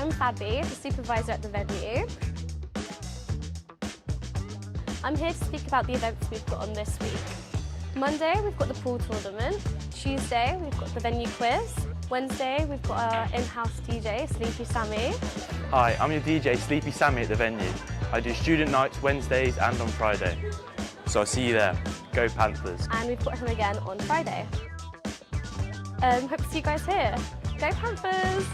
I'm Fabi, the supervisor at the venue. I'm here to speak about the events we've got on this week. Monday, we've got the pool tournament. Tuesday, we've got the venue quiz. Wednesday, we've got our in-house DJ, Sleepy Sammy. Hi, I'm your DJ, Sleepy Sammy at the venue. I do student nights Wednesdays and on Friday. So I'll see you there. Go Panthers. And we've got him again on Friday. Hope to see you guys here. Go Panthers!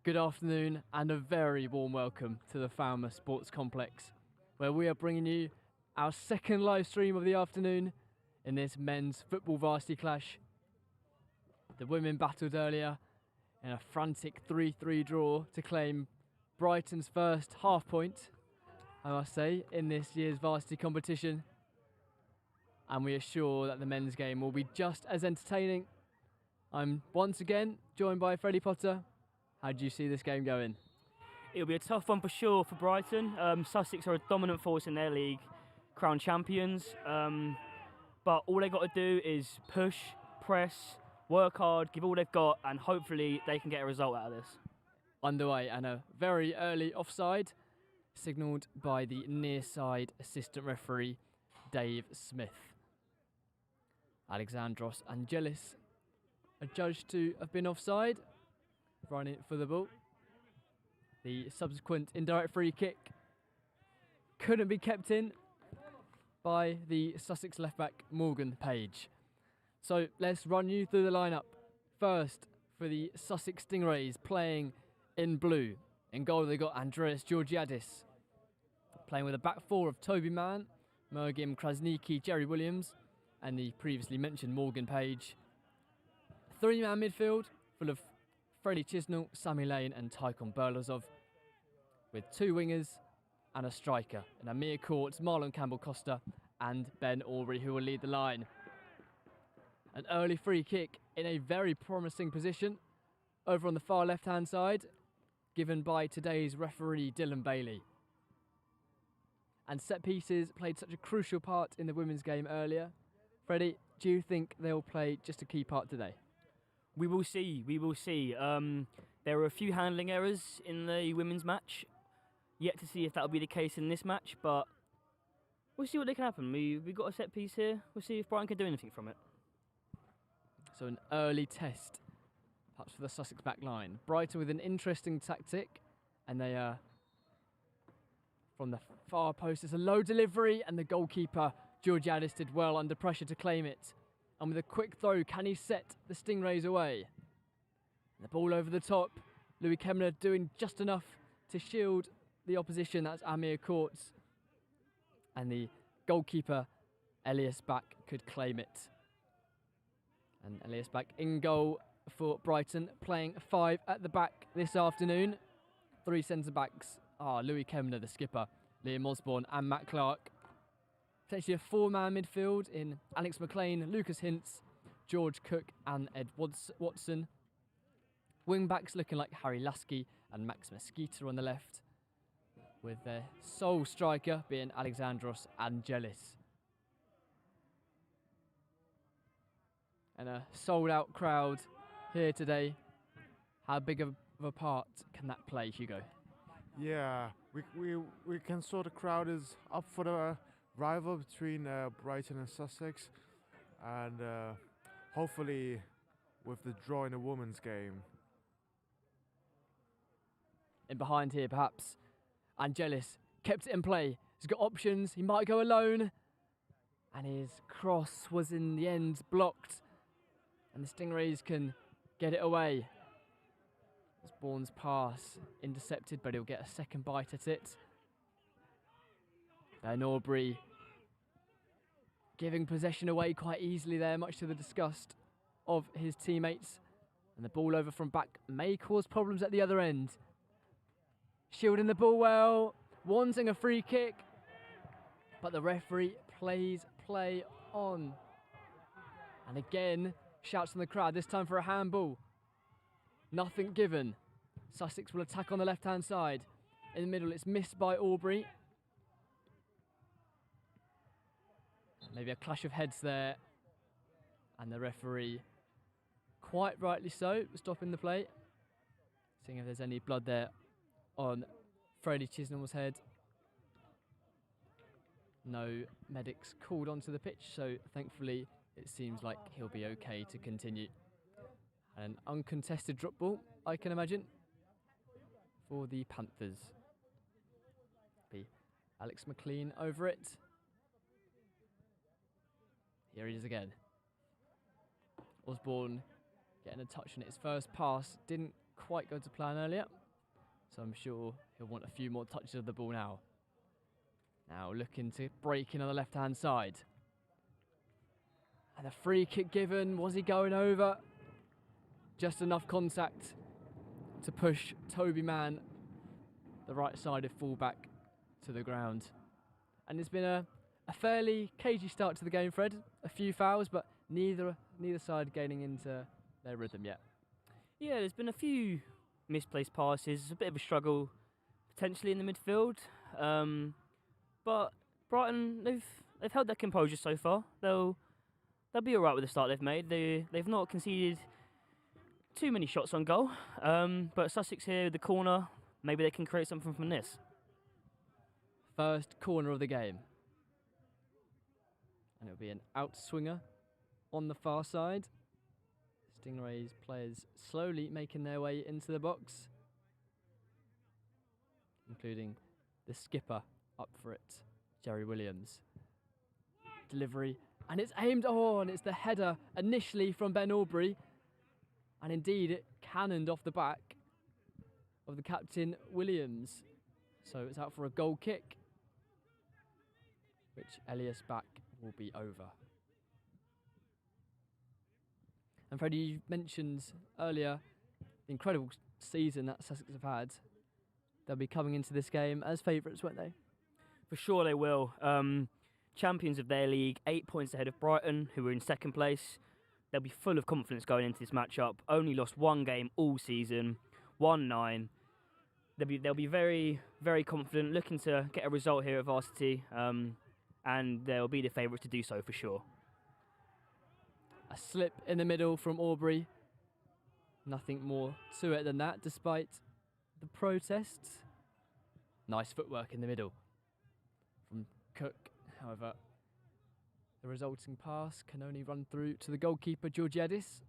Good afternoon and a very warm welcome to the Falmer Sports Complex, where we are bringing you our second live stream of the afternoon in this men's football varsity clash. The women battled earlier in a frantic 3-3 draw to claim Brighton's first half point, I must say, in this year's varsity competition. And we are sure that the men's game will be just as entertaining. I'm once again joined by Freddie Potter. How do you see this game going? It'll be a tough one for sure for Brighton. Sussex are a dominant force in their league, crowned champions. But all they've got to do is push, press, work hard, give all they've got, and hopefully they can get a result out of this. Underway, and a very early offside, signalled by the near side assistant referee, Dave Smith. Alexandros Angelis are judged to have been offside, running for the ball. The subsequent indirect free kick couldn't be kept in by the Sussex left-back Morgan Page. So let's run you through the lineup. First, for the Sussex Stingrays, playing in blue. In goal they got Andreas Georgiadis, playing with a back four of Toby Mann, Mergim Krasniki, Jerry Williams, and the previously mentioned Morgan Page. Three-man midfield full of Freddie Chisnell, Sammy Lane and Tycon Berlozov, with two wingers and a striker, and Amir Courts, Marlon Campbell-Costa and Ben Aubrey, who will lead the line. An early free kick in a very promising position over on the far left-hand side, given by today's referee Dylan Bailey. And set pieces played such a crucial part in the women's game earlier. Freddie, do you think they'll play just a key part today? We will see, we will see. There were a few handling errors in the women's match. Yet to see if that'll be the case in this match, but we'll see what can happen. We've got a set piece here. We'll see if Brighton can do anything from it. So an early test, perhaps for the Sussex back line. Brighton with an interesting tactic, and they are from the far post. It's a low delivery, and the goalkeeper, Georgiadis, did well under pressure to claim it. And with a quick throw, can he set the Stingrays away? The ball over the top. Louis Kemner doing just enough to shield the opposition. That's Amir Courts. And the goalkeeper, Elias Back, could claim it. And Elias Back in goal for Brighton, playing five at the back this afternoon. Three centre-backs are Louis Kemner, the skipper, Liam Osborne and Matt Clark. Potentially a four-man midfield in Alex McLean, Lucas Hintz, George Cook and Ed Watson. Wing-backs looking like Harry Lasky and Max Mesquita on the left, with their sole striker being Alexandros Angelis. And a sold-out crowd here today. How big of a part can that play, Hugo? Yeah, we can saw the crowd is up for the rival between Brighton and Sussex, and hopefully with the draw in the women's game. In behind here, perhaps, Angelis kept it in play. He's got options. He might go alone. And his cross was in the end blocked. And the Stingrays can get it away. Osborne's pass intercepted, but he'll get a second bite at it. Ben Aubrey giving possession away quite easily there, much to the disgust of his teammates. And the ball over from back may cause problems at the other end. Shielding the ball well, wanting a free kick, but the referee plays play on. And again, shouts from the crowd, this time for a handball. Nothing given. Sussex will attack on the left-hand side. In the middle, it's missed by Aubrey. Maybe a clash of heads there. And the referee, quite rightly so, stopping the play. Seeing if there's any blood there on Freddie Chisnall's head. No medics called onto the pitch, so thankfully it seems like he'll be okay to continue. An uncontested drop ball, I can imagine, for the Panthers. Be Alex McLean over it. Here he is again. Osborne getting a touch on it. His first pass didn't quite go to plan earlier, so I'm sure he'll want a few more touches of the ball now. Now looking to break in on the left-hand side. And a free kick given. Was he going over? Just enough contact to push Toby Mann, the right-sided fullback, to the ground. And it's been a fairly cagey start to the game, Fred. A few fouls, but neither side gaining into their rhythm yet. Yeah, there's been a few misplaced passes, a bit of a struggle potentially in the midfield. But Brighton, they've held their composure so far. They'll be all right with the start they've made. They've not conceded too many shots on goal. But Sussex here with the corner, maybe they can create something from this. First corner of the game. And it'll be an outswinger on the far side. Stingrays players slowly making their way into the box, including the skipper up for it, Jerry Williams. Delivery, and it's aimed on. It's the header initially from Ben Aubrey, and indeed it cannoned off the back of the captain Williams. So it's out for a goal kick, which Elias back will be over. And Freddie, you mentioned earlier the incredible season that Sussex have had. They'll be coming into this game as favourites, won't they? For sure they will. Champions of their league, 8 points ahead of Brighton, who were in second place. They'll be full of confidence going into this matchup. Only lost one game all season, 1-9. They'll be very, very confident, looking to get a result here at Varsity, and they'll be the favourites to do so for sure. A slip in the middle from Aubrey. Nothing more to it than that, despite the protests. Nice footwork in the middle from Cook. However, the resulting pass can only run through to the goalkeeper, Georgiadis.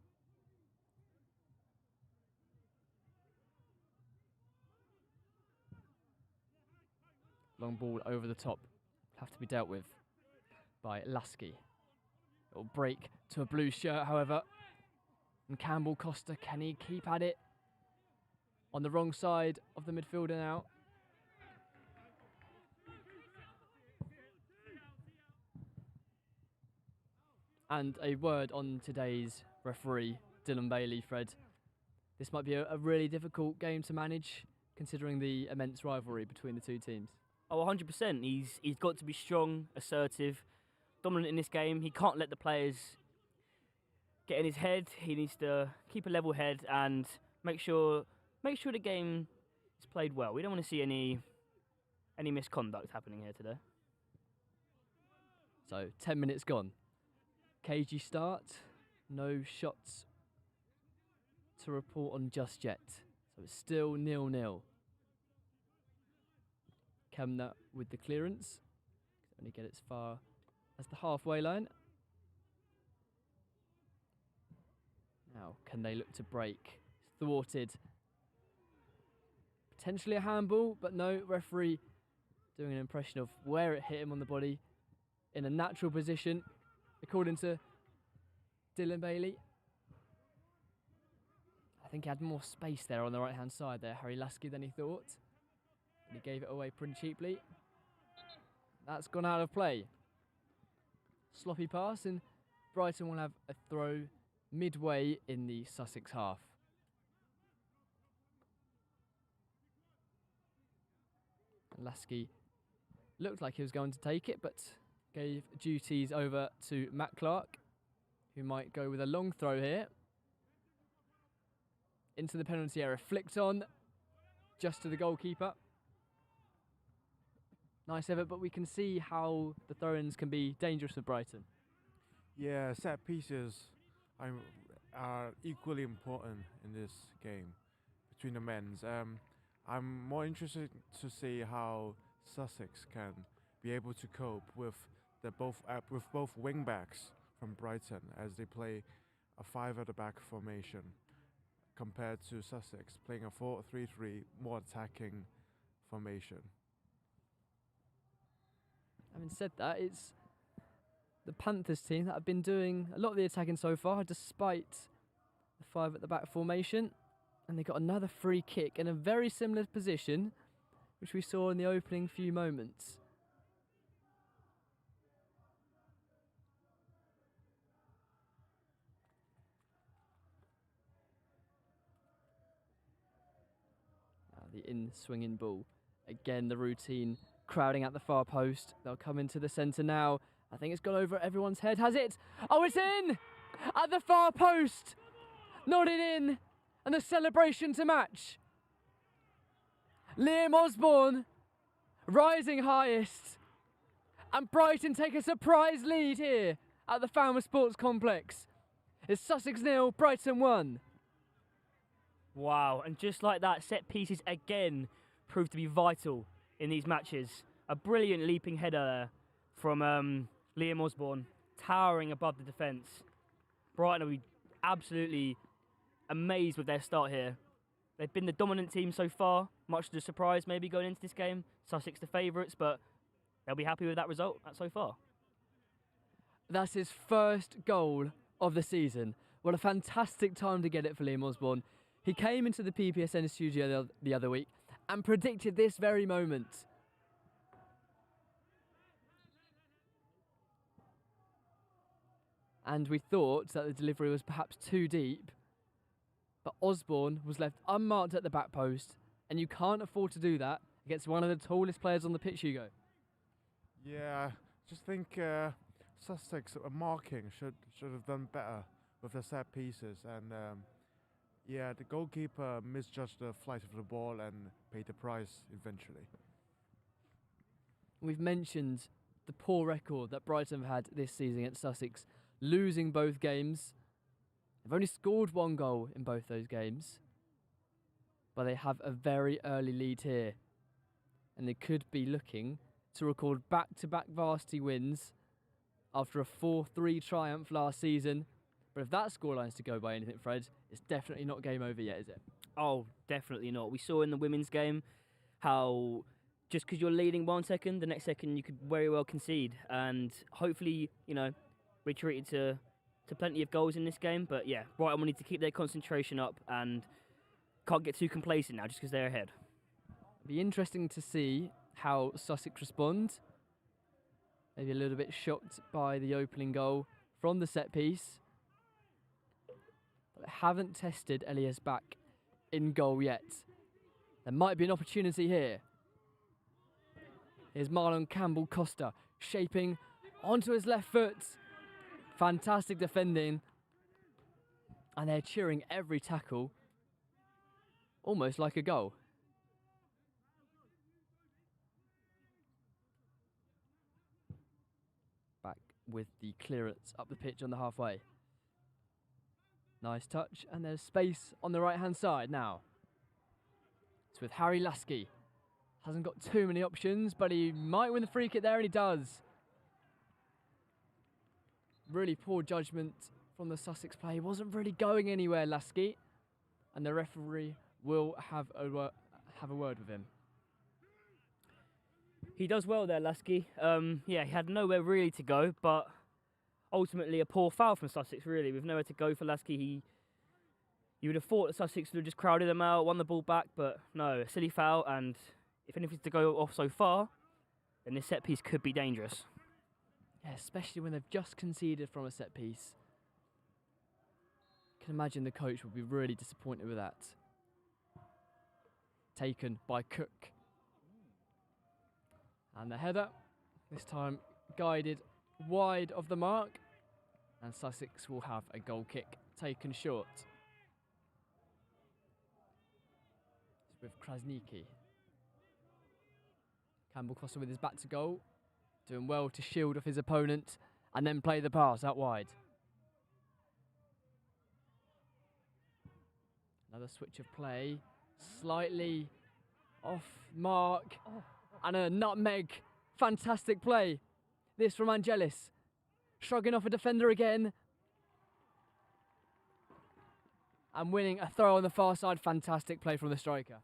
Long ball over the top. Have to be dealt with by Lasky. It'll break to a blue shirt, however. And Campbell Costa, can he keep at it? On the wrong side of the midfielder now. And a word on today's referee, Dylan Bailey, Fred. This might be a really difficult game to manage, considering the immense rivalry between the two teams. Oh, 100%. He's got to be strong, assertive, dominant in this game. He can't let the players get in his head. He needs to keep a level head and make sure the game is played well. We don't want to see any misconduct happening here today. So 10 minutes gone. Cagey start. No shots to report on just yet. So it's still 0-0. Kemner with the clearance. Can only get as far as the halfway line. Now, can they look to break? It's thwarted. Potentially a handball, but no, referee doing an impression of where it hit him on the body. in a natural position, according to Dylan Bailey. I think he had more space there on the right-hand side there, Harry Lasky, than he thought. And he gave it away pretty cheaply. That's gone out of play. Sloppy pass, and Brighton will have a throw midway in the Sussex half. And Lasky looked like he was going to take it, but gave duties over to Matt Clark, who might go with a long throw here. Into the penalty area, flicked on, just to the goalkeeper. Nice effort, but we can see how the throw-ins can be dangerous for Brighton. Yeah, set pieces are equally important in this game between the men's. I'm more interested to see how Sussex can be able to cope with both wing backs from Brighton as they play a 5 at the back formation, compared to Sussex playing a 4-3-3 more attacking formation. Having said that, it's the Panthers team that have been doing a lot of the attacking so far, despite the 5 at the back formation. And they got another free kick in a very similar position, which we saw in the opening few moments. Now the in-swinging ball. Again, the routine crowding at the far post. They'll come into the centre now. I think it's gone over everyone's head. Has it? Oh, it's in! At the far post! Nodded in! And the celebration to match. Liam Osborne rising highest. And Brighton take a surprise lead here at the Falmer Sports Complex. It's Sussex 0, Brighton 1. Wow, and just like that, set pieces again proved to be vital in these matches. A brilliant leaping header there from Liam Osborne, towering above the defence. Brighton will be absolutely amazed with their start here. They've been the dominant team so far, much to the surprise maybe going into this game. Sussex the favourites, but they'll be happy with that result so far. That's his first goal of the season. What a fantastic time to get it for Liam Osborne. He came into the PPSN studio the other week and predicted this very moment. And we thought that the delivery was perhaps too deep, but Osborne was left unmarked at the back post, and you can't afford to do that against one of the tallest players on the pitch, Hugo. Yeah, just think Sussex marking should have done better with their set pieces, and yeah, the goalkeeper misjudged the flight of the ball and paid the price eventually. We've mentioned the poor record that Brighton have had this season against Sussex, losing both games. They've only scored 1 goal in both those games, but they have a very early lead here, and they could be looking to record back-to-back varsity wins after a 4-3 triumph last season. But if that scoreline's to go by anything, Fred, it's definitely not game over yet, is it? Oh, definitely not. We saw in the women's game how just because you're leading 1 second, the next second you could very well concede, and hopefully, we treated to plenty of goals in this game. But yeah, Brighton will need to keep their concentration up and can't get too complacent now just because they're ahead. It'll be interesting to see how Sussex respond. Maybe a little bit shocked by the opening goal from the set piece. But they haven't tested Elias back in goal yet. There might be an opportunity here. Here's Marlon Campbell-Costa shaping onto his left foot. Fantastic defending. And they're cheering every tackle, almost like a goal. Back with the clearance up the pitch on the halfway. Nice touch, and there's space on the right-hand side now. It's with Harry Lasky. Hasn't got too many options, but he might win the free kick there, and he does. Really poor judgment from the Sussex player. He wasn't really going anywhere, Lasky, and the referee will have a word with him. He does well there, Lasky. Yeah, he had nowhere really to go, but ultimately a poor foul from Sussex, really. With nowhere to go for Lasky, you would have thought that Sussex would have just crowded him out, won the ball back, but no, a silly foul, and if anything's to go off so far, then this set piece could be dangerous. Yeah, especially when they've just conceded from a set piece. I can imagine the coach would be really disappointed with that. Taken by Cook. And the header, this time guided wide of the mark, and Sussex will have a goal kick taken short. It's with Krasniki. Campbell Costa with his back to goal, doing well to shield off his opponent and then play the pass out wide. Another switch of play, slightly off mark, and a nutmeg. Fantastic play. This from Angelis. Shrugging off a defender again. And winning a throw on the far side. Fantastic play from the striker.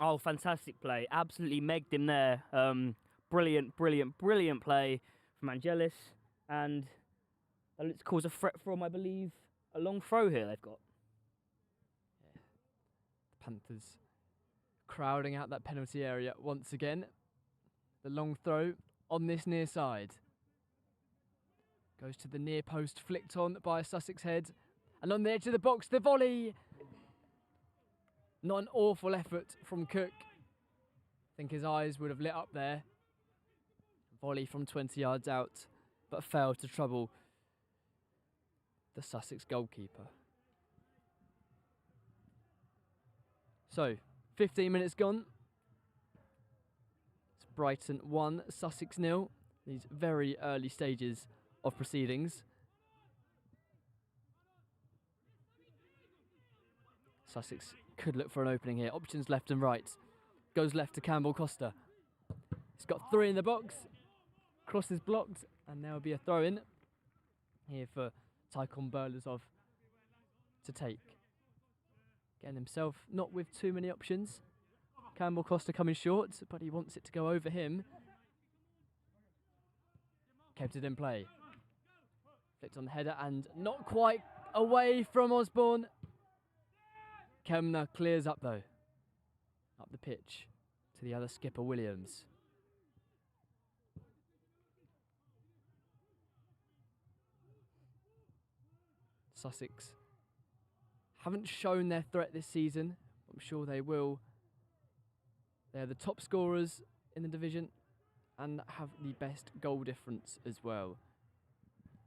Oh, fantastic play. Absolutely megged him there. Brilliant play from Angelis. And let's cause a threat from, I believe, a long throw here they've got. Yeah. The Panthers crowding out that penalty area once again. The long throw on this near side. Goes to the near post, flicked on by a Sussex head. And on the edge of the box, the volley. Not an awful effort from Cook. I think his eyes would have lit up there. Volley from 20 yards out, but failed to trouble the Sussex goalkeeper. So, 15 minutes gone. It's Brighton 1, Sussex 0. These very early stages of proceedings. Sussex could look for an opening here. Options left and right. Goes left to Campbell Costa. He's got 3 in the box. Cross is blocked, and there will be a throw in here for Tycon Berlazov to take. Getting himself not with too many options. Campbell Costa coming short, but he wants it to go over him. Kept it in play. Flicked on the header and not quite away from Osborne. Kemner clears up though. Up the pitch to the other skipper, Williams. Sussex haven't shown their threat this season. I'm sure they will. They're the top scorers in the division and have the best goal difference as well.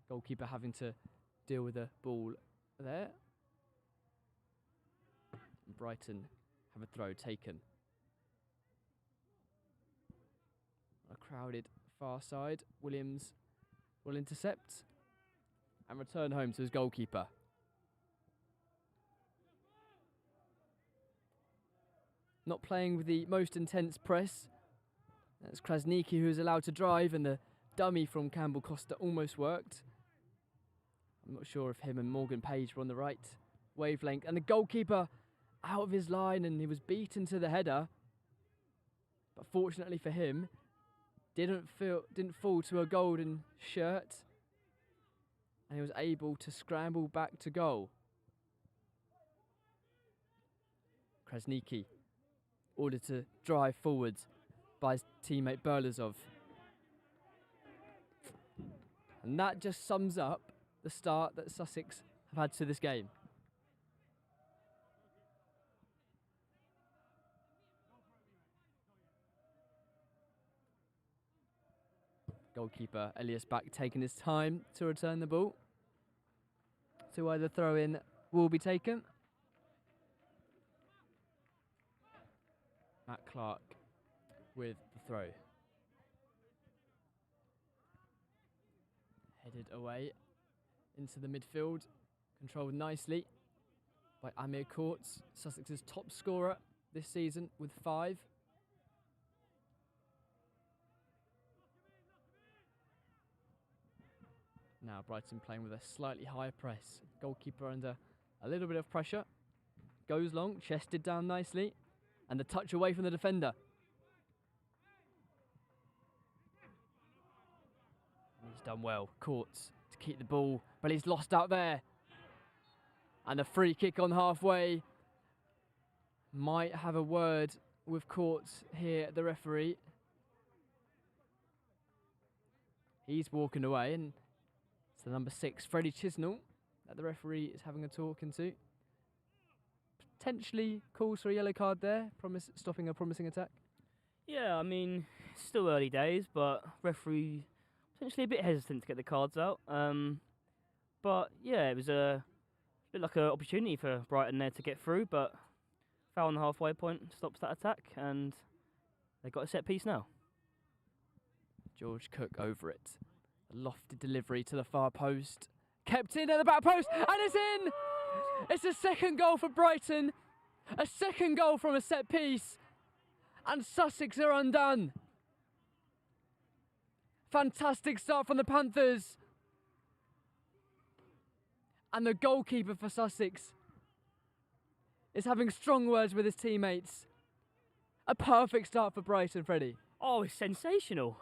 Goalkeeper having to deal with the ball there. Brighton have a throw taken. A crowded far side. Williams will intercept and return home to his goalkeeper. Not playing with the most intense press. That's Krasniki who is allowed to drive, and the dummy from Campbell Costa almost worked. I'm not sure if him and Morgan Page were on the right wavelength. And the goalkeeper out of his line, and he was beaten to the header. But fortunately for him, didn't fall to a golden shirt. And he was able to scramble back to goal. Krasniki ordered to drive forwards by his teammate Berlazov. And that just sums up the start that Sussex have had to this game. Goalkeeper Elias Back taking his time to return the ball. So either throw in will be taken. Matt Clark with the throw. Headed away into the midfield, controlled nicely by Amir Courts, Sussex's top scorer this season with 5. Now Brighton playing with a slightly higher press. Goalkeeper under a little bit of pressure. Goes long, chested down nicely, and the touch away from the defender. He's done well. Courts to keep the ball, but he's lost out there. And a free kick on halfway. Might have a word with Courts here, the referee. He's walking away, and it's the number 6, Freddie Chisnall, that the referee is having a talking to. Potentially calls for a yellow card there, stopping a promising attack. Yeah, I mean, it's still early days, but referee potentially a bit hesitant to get the cards out. But yeah, it was a bit like an opportunity for Brighton there to get through, but foul on the halfway point stops that attack, and they got a set piece now. George Cook over it. A lofted delivery to the far post. Kept in at the back post, and it's in! It's a second goal for Brighton. A second goal from a set piece. And Sussex are undone. Fantastic start from the Panthers. And the goalkeeper for Sussex is having strong words with his teammates. A perfect start for Brighton, Freddie. Oh, it's sensational.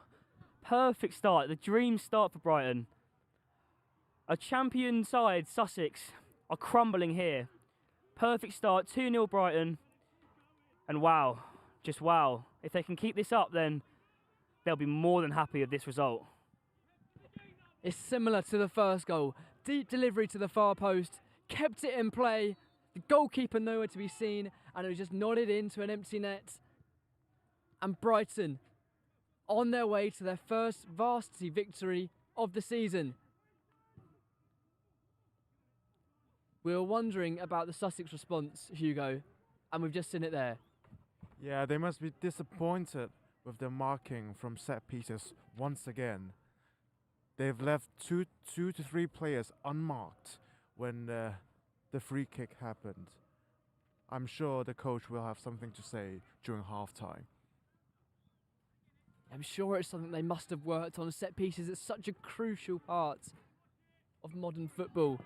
Perfect start, the dream start for Brighton. A champion side, Sussex, are crumbling here. Perfect start, 2-0 Brighton. And wow, just wow. If they can keep this up, then they'll be more than happy with this result. It's similar to the first goal. Deep delivery to the far post, kept it in play. The goalkeeper nowhere to be seen, and it was just nodded into an empty net. And Brighton on their way to their first varsity victory of the season. We were wondering about the Sussex response, Hugo, and we've just seen it there. Yeah, they must be disappointed with their marking from set pieces once again. They've left two to three players unmarked when the free kick happened. I'm sure the coach will have something to say during halftime. I'm sure it's something they must have worked on. Set pieces, it's such a crucial part of modern football.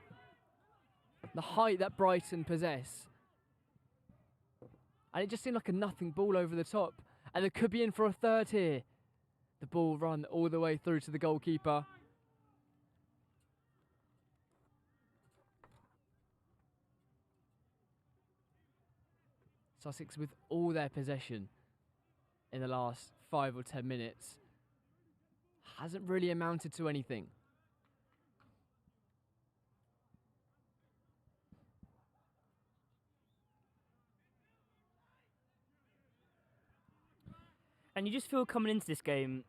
The height that Brighton possess. And it just seemed like a nothing ball over the top. And it could be in for a third here. The ball run all the way through to the goalkeeper. Sussex with all their possession in the last 5 or 10 minutes. Hasn't really amounted to anything. And you just feel coming into this game,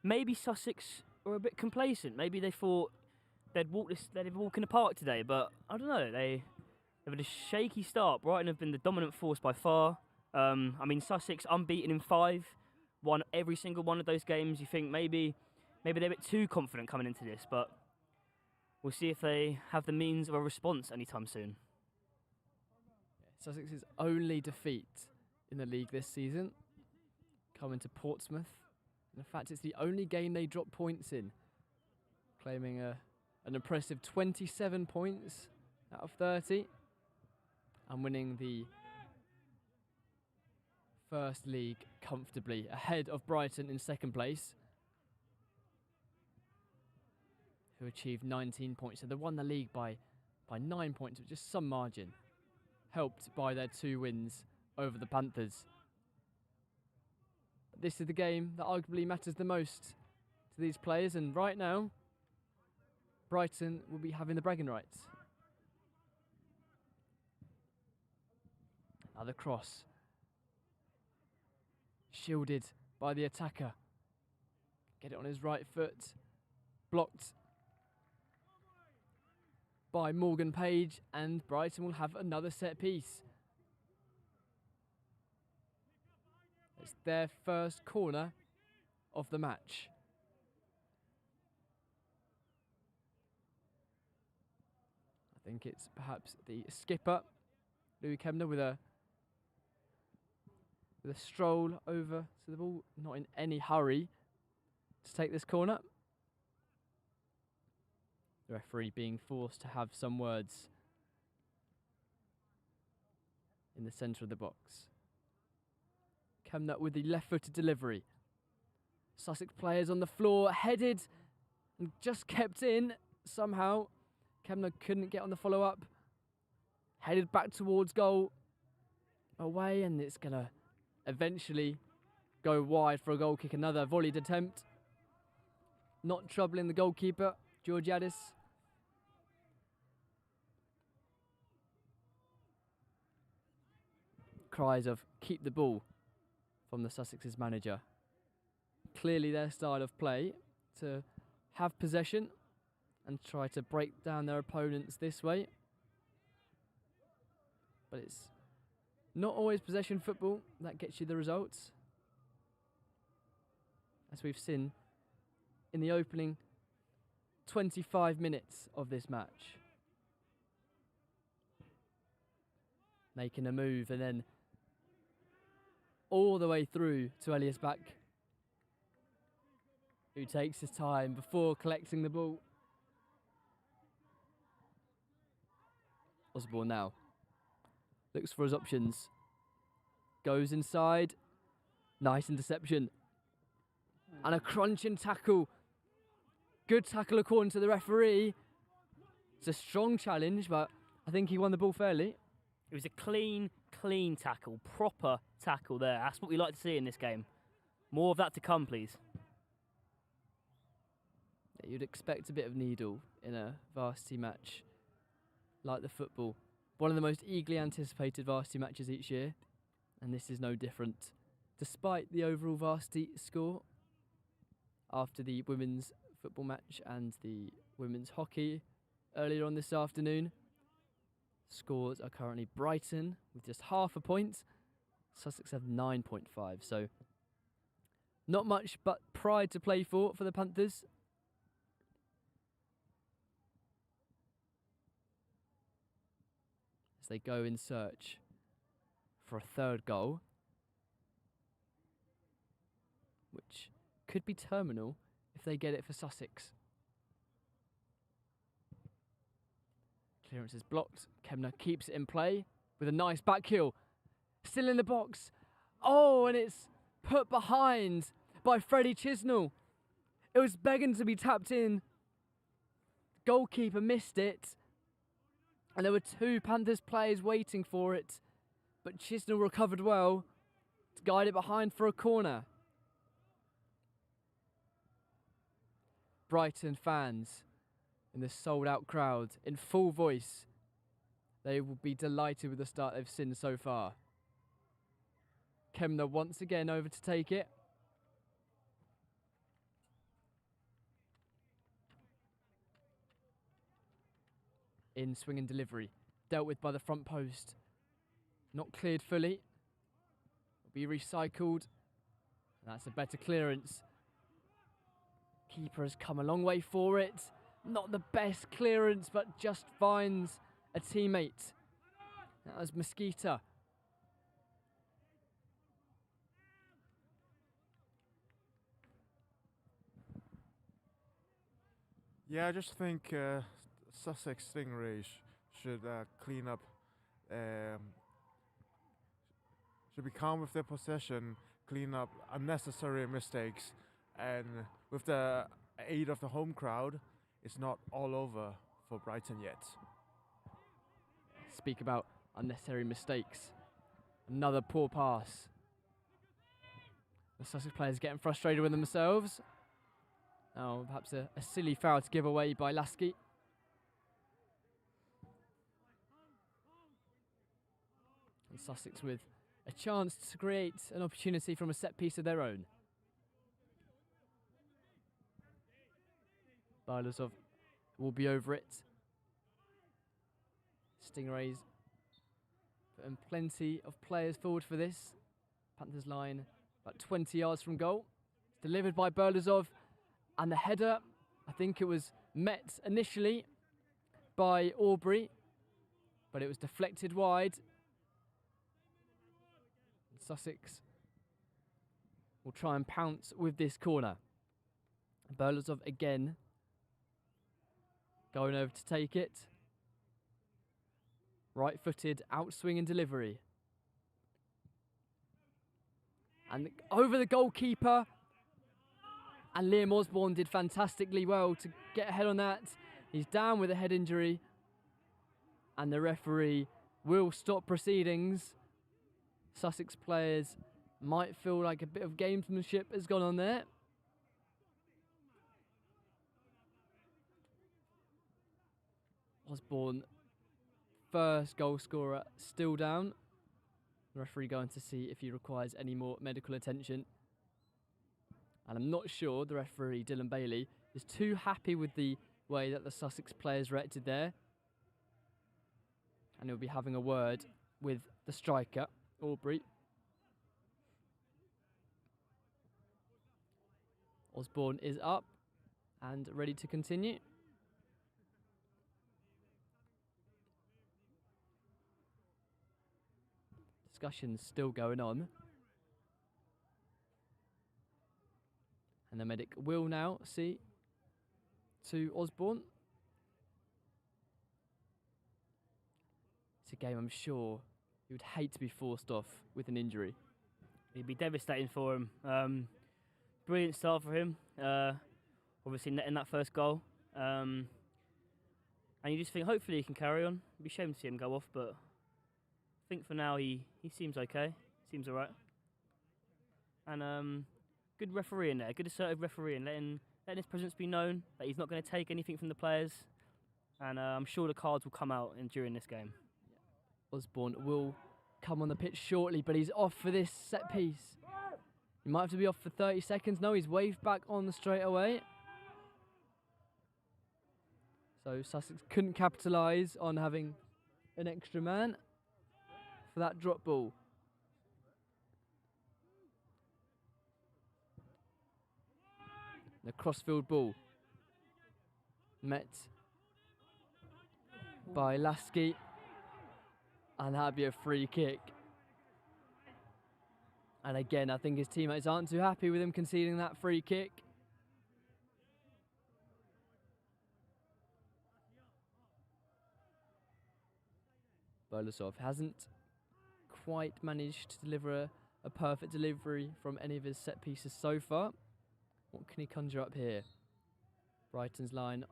maybe Sussex were a bit complacent. Maybe they thought they'd walk in the park today, but I don't know. They've had a shaky start. Brighton have been the dominant force by far. I mean, Sussex unbeaten in 5, won every single one of those games. You think maybe they're a bit too confident coming into this, but we'll see if they have the means of a response anytime soon. Sussex's only defeat in the league this season, coming to Portsmouth. In fact, it's the only game they dropped points in, claiming an impressive 27 points out of 30 and winning the first league comfortably, ahead of Brighton in second place, who achieved 19 points. So they won the league by 9 points, with just some margin, helped by their 2 wins over the Panthers. This is the game that arguably matters the most to these players, and right now, Brighton will be having the bragging rights. Another cross. Shielded by the attacker. Get it on his right foot. Blocked by Morgan Page, and Brighton will have another set piece. It's their first corner of the match. I think it's perhaps the skipper, Louis Kemner, with a stroll over to the ball, not in any hurry to take this corner. The referee being forced to have some words in the centre of the box. Kemner with the left-footed delivery. Sussex players on the floor, headed And just kept in somehow. Kemner couldn't get on the follow-up. Headed back towards goal. Away, and it's going to eventually go wide for a goal kick. Another volleyed attempt. Not troubling the goalkeeper, Georgiadis. Cries of keep the ball from the Sussex's manager. Clearly their style of play to have possession and try to break down their opponents this way. But it's not always possession football that gets you the results. As we've seen in the opening 25 minutes of this match. Making a move and then all the way through to Elias Back, who takes his time before collecting the ball. Osborne now looks for his options. Goes inside. Nice interception. And a crunching tackle. Good tackle according to the referee. It's a strong challenge, but I think he won the ball fairly. It was a clean tackle, proper tackle there. That's what we like to see in this game. More of that to come, please. Yeah, you'd expect a bit of needle in a varsity match like the football. One of the most eagerly anticipated varsity matches each year, and this is no different. Despite the overall varsity score, after the women's football match and the women's hockey earlier on this afternoon, scores are currently Brighton with just half a point. Sussex have 9.5, so not much but pride to play for the Panthers. As they go in search for a third goal, which could be terminal if they get it for Sussex. Clearance is blocked. Kemner keeps it in play with a nice back heel. Still in the box. Oh, and it's put behind by Freddie Chisnell. It was begging to be tapped in. Goalkeeper missed it. And there were two Panthers players waiting for it. But Chisnell recovered well to guide it behind for a corner. Brighton fans in the sold-out crowd in full voice. They will be delighted with the start they've seen so far. Kemner once again over to take it. In swing and delivery. Dealt with by the front post. Not cleared fully. Will be recycled. And that's a better clearance. Keeper has come a long way for it. Not the best clearance, but just finds a teammate. That was Mosquita. Yeah, I just think Sussex Stingrays should clean up, should be calm with their possession, clean up unnecessary mistakes, and with the aid of the home crowd, it's not all over for Brighton yet. Speak about unnecessary mistakes. Another poor pass. The Sussex players getting frustrated with themselves. Oh, perhaps a silly foul to give away by Lasky. And Sussex with a chance to create an opportunity from a set piece of their own. Barlosov will be over it. Stingrays putting plenty of players forward for this. Panthers line about 20 yards from goal. It's delivered by Barlosov, and the header, I think it was met initially by Aubrey, but it was deflected wide. And Sussex will try and pounce with this corner. Barlosov again going over to take it. Right-footed, outswing and delivery. And over the goalkeeper. And Liam Osborne did fantastically well to get ahead on that. He's down with a head injury. And the referee will stop proceedings. Sussex players might feel like a bit of gamesmanship has gone on there. Osborne, first goal scorer, still down. The referee going to see if he requires any more medical attention. And I'm not sure the referee, Dylan Bailey, is too happy with the way that the Sussex players reacted there. And he'll be having a word with the striker, Aubrey. Osborne is up and ready to continue. Discussions still going on. And the medic will now see to Osborne. It's a game I'm sure he would hate to be forced off with an injury. It'd be devastating for him. Brilliant start for him. Obviously netting that first goal. And you just think hopefully he can carry on. It'd be a shame to see him go off, but I think for now he seems okay. Seems alright. And good refereeing there, good assertive refereeing, letting his presence be known, that he's not going to take anything from the players. And I'm sure the cards will come out during this game. Osborne will come on the pitch shortly, but he's off for this set piece. He might have to be off for 30 seconds. No, he's waved back on straight away. So Sussex couldn't capitalise on having an extra man for that drop ball. The crossfield ball met by Lasky, and that'd be a free kick. And again, I think his teammates aren't too happy with him conceding that free kick. Bolasov hasn't quite managed to deliver a perfect delivery from any of his set pieces so far. What can he conjure up here? Brighton's line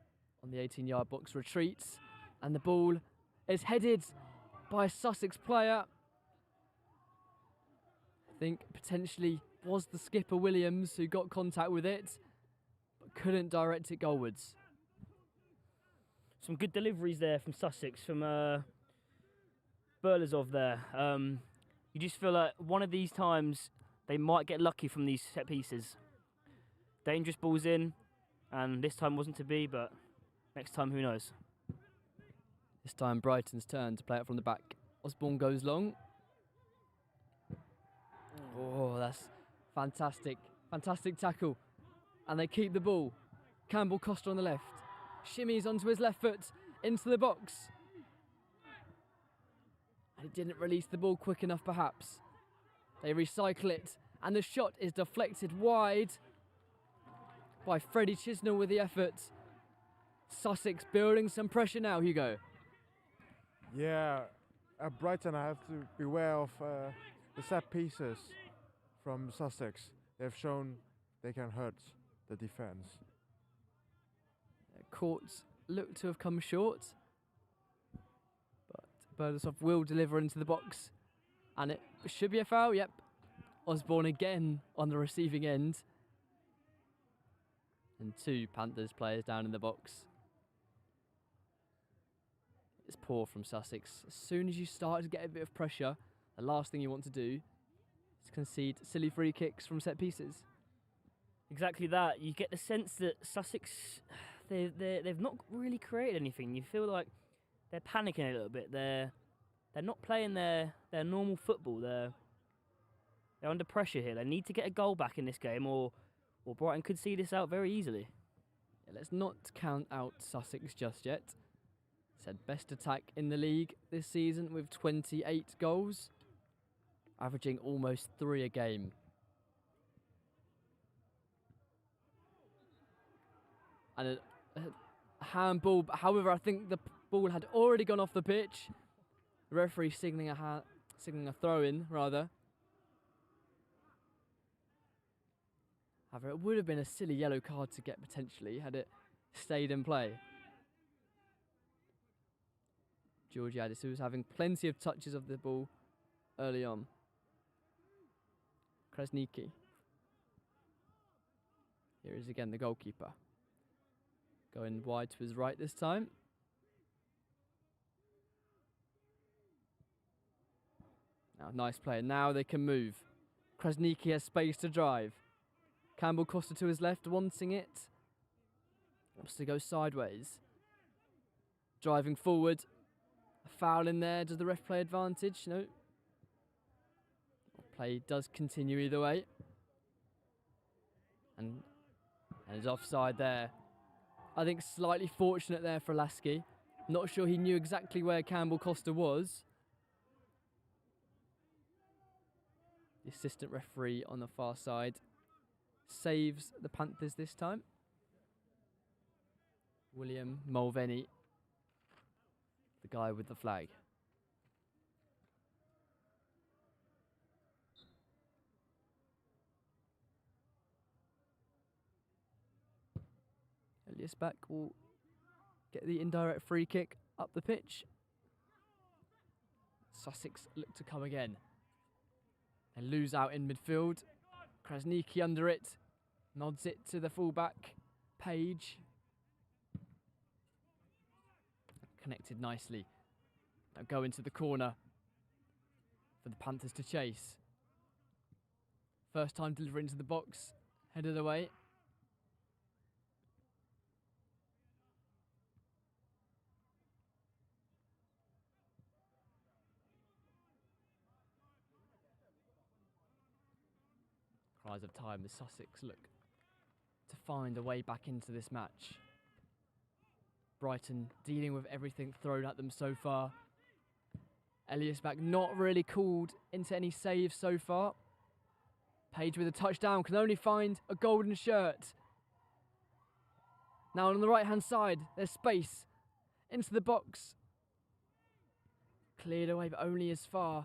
on the 18-yard box retreats, and the ball is headed by a Sussex player. I think potentially was the skipper Williams who got contact with it, but couldn't direct it goalwards. Some good deliveries there from Sussex, from Bolasov there. You just feel like one of these times they might get lucky from these set pieces. Dangerous balls in, and this time wasn't to be, but next time, who knows? This time Brighton's turn to play it from the back. Osborne goes long. Oh, that's fantastic. Fantastic tackle. And they keep the ball. Campbell Costa on the left. Shimmies onto his left foot, into the box. And he didn't release the ball quick enough, perhaps. They recycle it, and the shot is deflected wide by Freddie Chisnell with the effort. Sussex building some pressure now, Hugo. Yeah, at Brighton I have to beware of the set pieces from Sussex. They've shown they can hurt the defence. Courts look to have come short, but Bolasov will deliver into the box, and it should be a foul. Yep, Osborne again on the receiving end, and two Panthers players down in the box. It's poor from Sussex. As soon as you start to get a bit of pressure, the last thing you want to do is concede silly free kicks from set pieces. Exactly that. You get the sense that Sussex, they've not really created anything. You feel like they're panicking a little bit. They're not playing their normal football. They're under pressure here. They need to get a goal back in this game, or Brighton could see this out very easily. Yeah, let's not count out Sussex just yet. Said best attack in the league this season with 28 goals, averaging almost 3 a game. And a handball, however, I think the ball had already gone off the pitch. The referee signalling a throw-in, rather. However, it would have been a silly yellow card to get potentially had it stayed in play. Georgiadis, who was having plenty of touches of the ball early on. Krasniki. Here is again the goalkeeper. Going wide to his right this time. Now, nice play. Now they can move. Krasniki has space to drive. Campbell Costa to his left, wanting it. Wants to go sideways. Driving forward. A foul in there. Does the ref play advantage? No. Play does continue either way. And it's offside there. I think slightly fortunate there for Lasky. Not sure he knew exactly where Campbell Costa was. The assistant referee on the far side saves the Panthers this time. William Mulvaney, the guy with the flag. Elias Back will get the indirect free kick up the pitch. Sussex look to come again. They lose out in midfield. Krasniki under it. Nods it to the fullback, Page. Connected nicely. Now go into the corner for the Panthers to chase. First time delivery into the box. Headed away. Cries of time as Sussex look to find a way back into this match. Brighton dealing with everything thrown at them so far. Elias Back not really called into any saves so far. Page with a touchdown can only find a golden shirt. Now on the right hand side, there's space into the box. Cleared away, but only as far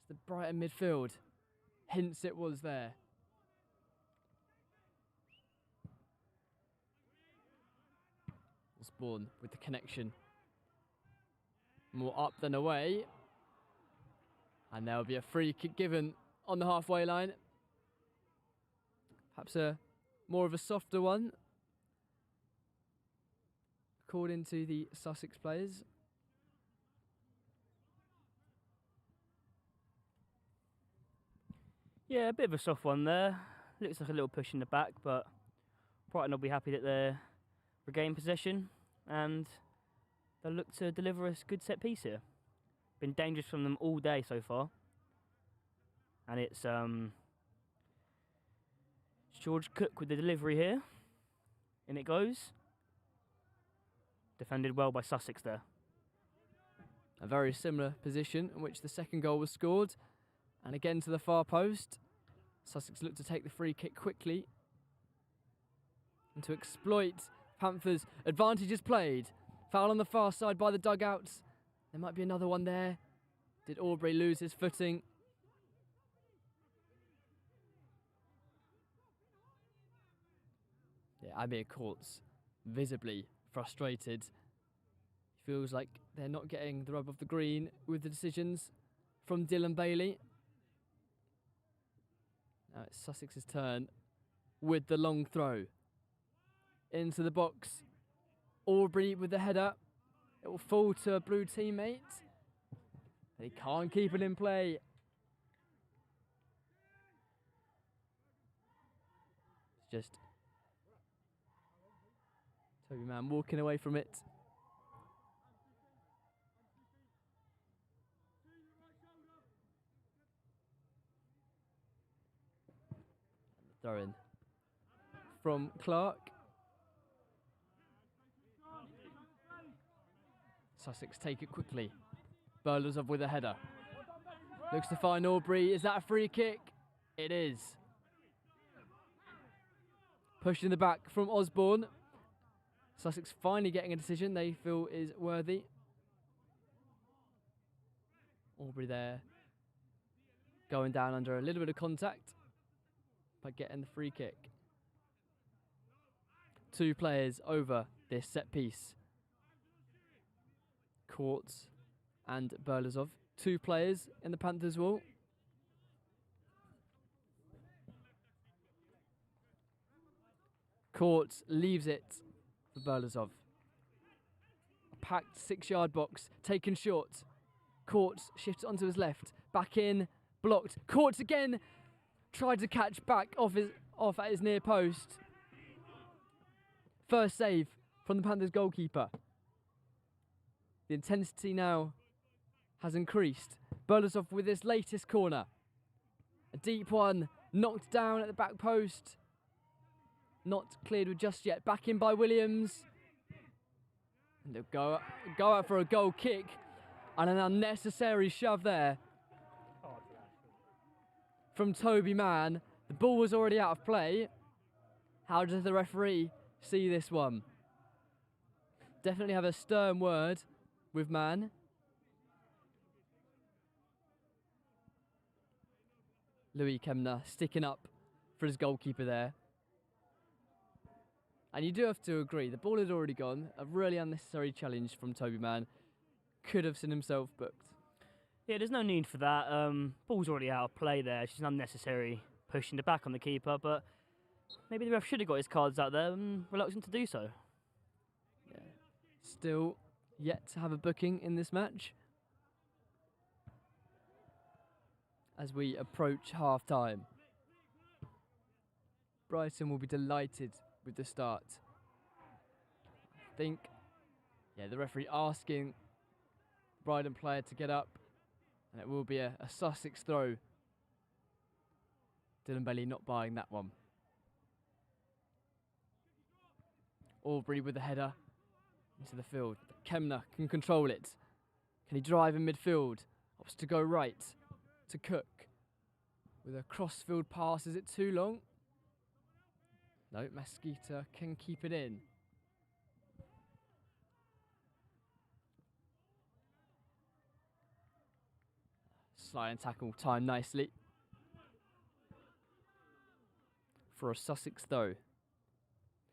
as the Brighton midfield. Hints it was there. Osborne with the connection. More up than away. And there will be a free kick given on the halfway line. Perhaps a more of a softer one, according to the Sussex players. Yeah, a bit of a soft one there. Looks like a little push in the back, but Brighton will be happy that they regain possession and they'll look to deliver a good set piece here. Been dangerous from them all day so far. And it's George Cook with the delivery here. In it goes. Defended well by Sussex there. A very similar position in which the second goal was scored. And again to the far post. Sussex look to take the free kick quickly. And to exploit Panthers' advantage is played. Foul on the far side by the dugouts. There might be another one there. Did Aubrey lose his footing? Yeah, Amir Courts visibly frustrated. He feels like they're not getting the rub of the green with the decisions from Dylan Bailey. Now it's Sussex's turn with the long throw. Into the box. Aubrey with the header. It will fall to a blue teammate. They can't keep it in play. It's just Toby Mann walking away from it. Throw in from Clark. Sussex take it quickly. Burlesov with a header. Looks to find Aubrey. Is that a free kick? It is. Pushed in the back from Osborne. Sussex finally getting a decision they feel is worthy. Aubrey there going down under a little bit of contact. getting the free kick. 2 players over this set piece. Courts and Burlazov. 2 players in the Panthers' wall. Courts leaves it for Burlazov. A packed 6-yard box, taken short. Courts shifts onto his left, back in, blocked. Courts again, tried to catch back off at his near post. First save from the Panthers goalkeeper. The intensity now has increased. Burlazov with his latest corner. A deep one, knocked down at the back post. Not cleared with just yet. Back in by Williams. And they'll go out for a goal kick. And an unnecessary shove there from Toby Mann. The ball was already out of play. How does the referee see this one? Definitely have a stern word with Mann. Louis Kemner sticking up for his goalkeeper there. And you do have to agree, the ball had already gone. A really unnecessary challenge from Toby Mann. Could have seen himself booked. Yeah, there's no need for that. Ball's already out of play there. It's just unnecessary pushing the back on the keeper, but maybe the ref should have got his cards out there and reluctant to do so. Yeah. Still yet to have a booking in this match. As we approach half-time. Brighton will be delighted with the start. I think, the referee asking the Brighton player to get up, and it will be a Sussex throw. Dylan Bailey not buying that one. Aubrey with the header into the field. Kemner can control it. Can he drive in midfield? Opts to go right to Cook. With a cross-field pass, is it too long? No, Mesquita can keep it in. Slide and tackle timed nicely. For a Sussex though.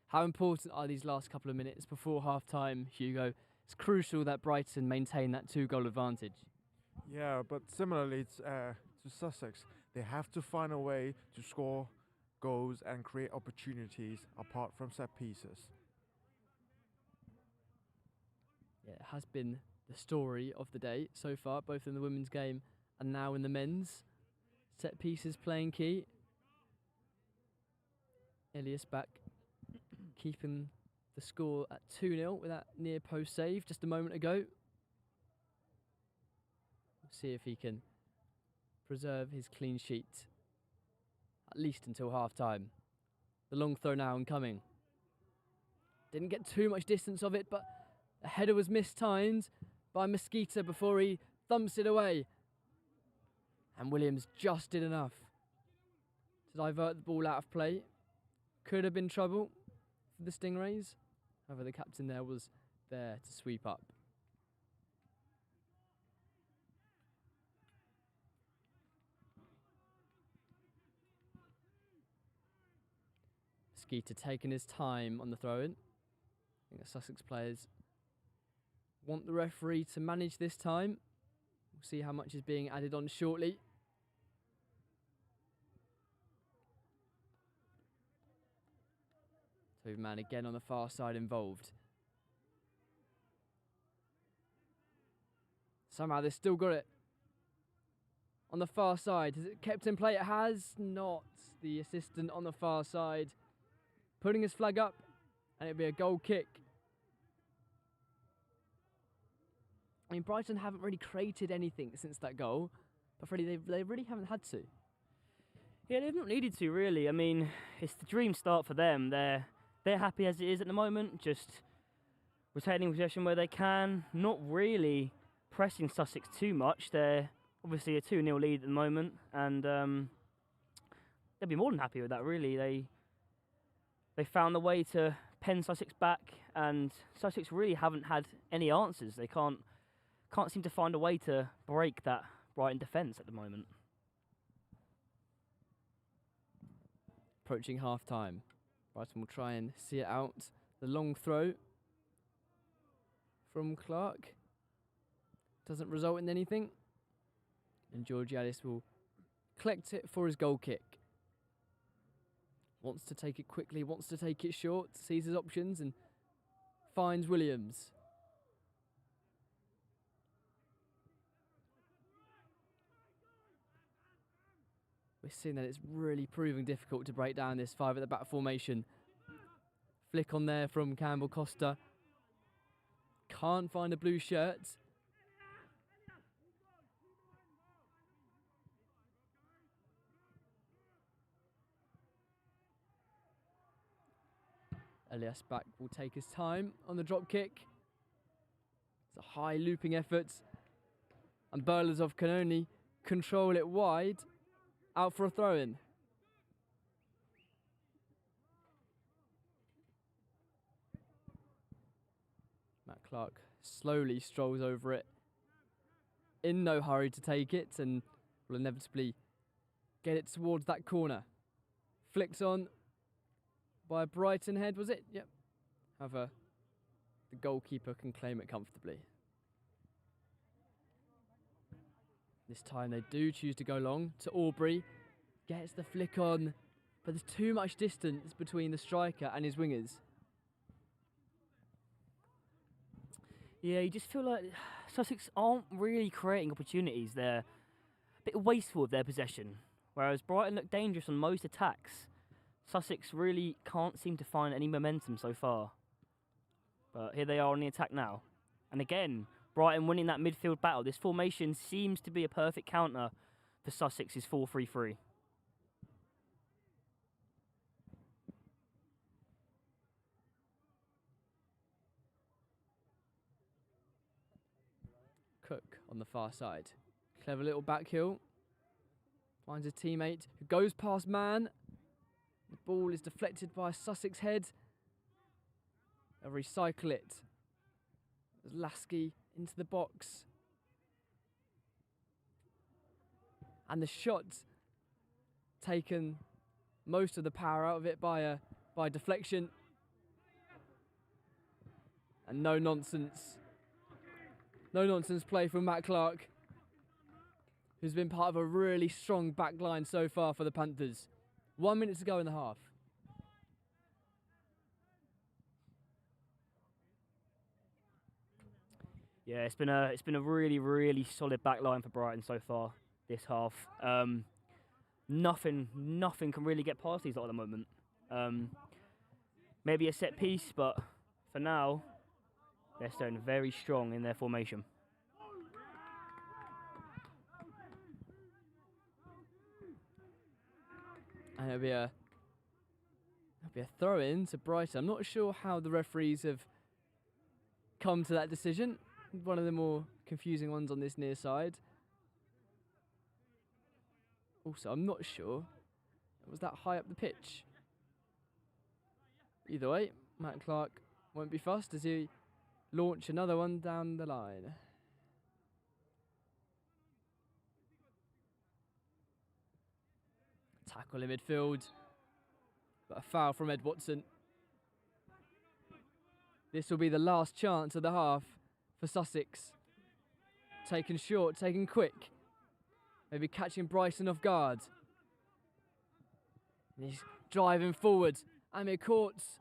How important are these last couple of minutes before half-time, Hugo? It's crucial that Brighton maintain that 2-goal advantage. Yeah, but similarly to Sussex, they have to find a way to score goals and create opportunities apart from set pieces. Yeah, it has been the story of the day so far, both in the women's game and now in the men's. Set pieces playing key. Elias back, keeping the score at 2-0 with that near post save just a moment ago. We'll see if he can preserve his clean sheet, at least until half-time. The long throw now incoming. Didn't get too much distance of it, but the header was mistimed by Mesquita before he thumps it away. And Williams just did enough to divert the ball out of play. Could have been trouble for the Stingrays. However, the captain there was there to sweep up. Skeeter taking his time on the throw-in. I think the Sussex players want the referee to manage this time. We'll see how much is being added on shortly. Toby Mann again on the far side involved. Somehow they've still got it on the far side. Has it kept in play? It has not. The assistant on the far side putting his flag up, and it'll be a goal kick. I mean, Brighton haven't really created anything since that goal, but Freddie, they really haven't had to. Yeah, they've not needed to, really. I mean, it's the dream start for them. They're happy as it is at the moment, just retaining possession where they can, not really pressing Sussex too much. They're obviously a 2-0 lead at the moment, and they'll be more than happy with that, really. They found a way to pen Sussex back, and Sussex really haven't had any answers. They can't seem to find a way to break that Brighton defence at the moment. approaching half-time. Brighton will try and see it out. The long throw from Clark doesn't result in anything. And Georgiadis will collect it for his goal kick. Wants to take it quickly, wants to take it short, sees his options and finds Williams. We're seeing that it's really proving difficult to break down this 5 at the back formation. Flick on there from Campbell Costa. Can't find a blue shirt. Elias Back will take his time on the drop kick. It's a high looping effort. And Berlazov can only control it wide. Out for a throw-in. Matt Clark slowly strolls over it. In no hurry to take it and will inevitably get it towards that corner. Flicked on by a Brighton head, was it? Yep. However, the goalkeeper can claim it comfortably. This time they do choose to go long to Aubrey. Gets the flick on, but there's too much distance between the striker and his wingers. Yeah, you just feel like Sussex aren't really creating opportunities. They're a bit wasteful of their possession. Whereas Brighton look dangerous on most attacks. Sussex really can't seem to find any momentum so far. But here they are on the attack now. And again, Brighton winning that midfield battle. This formation seems to be a perfect counter for Sussex's 4-3-3. Cook on the far side. Clever little back heel. Finds a teammate who goes past man. The ball is deflected by a Sussex head. They'll recycle it. There's Lasky into the box. And the shot taken most of the power out of it by deflection. And no nonsense play from Matt Clark, who's been part of a really strong back line so far for the Panthers. 1 minute to go in the half. Yeah, it's been a really, really solid back line for Brighton so far this half. Nothing can really get past these lot at the moment. Maybe a set piece, but for now, they're staying very strong in their formation. And it'll be a throw-in to Brighton. I'm not sure how the referees have come to that decision. One of the more confusing ones on this near side. Also, I'm not sure it was that high up the pitch. Either way, Matt Clark won't be fussed as he launch another one down the line. Tackle in midfield, but a foul from Ed Watson. This will be the last chance of the half for Sussex. Taken short, taken quick. Maybe catching Bryson off guard. And he's driving forward. Amir Courts.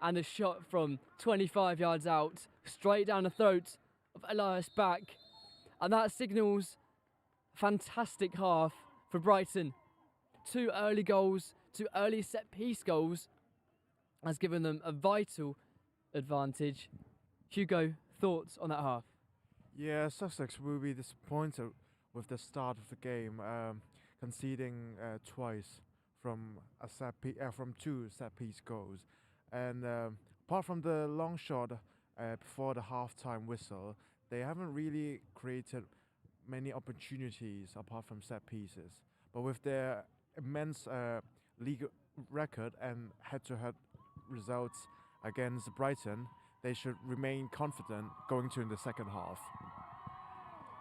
And a shot from 25 yards out, straight down the throat of Elias Back. And that signals a fantastic half for Brighton. 2 early goals, 2 early set-piece goals has given them a vital advantage. Hugo, thoughts on that half? Yeah, Sussex will be disappointed with the start of the game, conceding twice from from 2 set-piece goals. And apart from the long shot before the half-time whistle, they haven't really created many opportunities apart from set pieces. But with their immense league record and head-to-head results against Brighton, they should remain confident going to in the second half.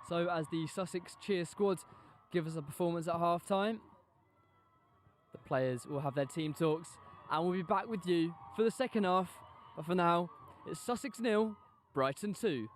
So as the Sussex cheer squad give us a performance at half-time, The players will have their team talks, and we'll be back with you for the second half. But for now, it's Sussex 0, Brighton 2.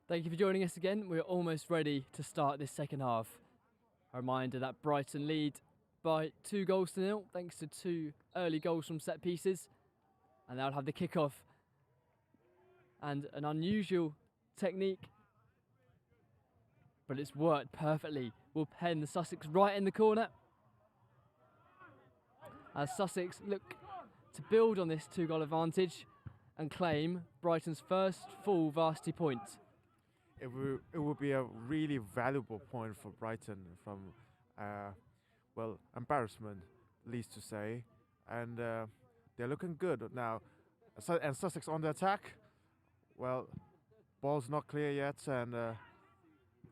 Thank you for joining us again. We're almost ready to start this second half. A reminder that Brighton lead by 2-0 thanks to 2 early goals from set pieces. And they'll have the kickoff. And an unusual technique, but it's worked perfectly. Will pen the Sussex right in the corner. As Sussex look to build on this 2-goal advantage and claim Brighton's first full varsity point. It would be a really valuable point for Brighton from, well, embarrassment, least to say. And they're looking good now. And Sussex on the attack. Well, ball's not clear yet, and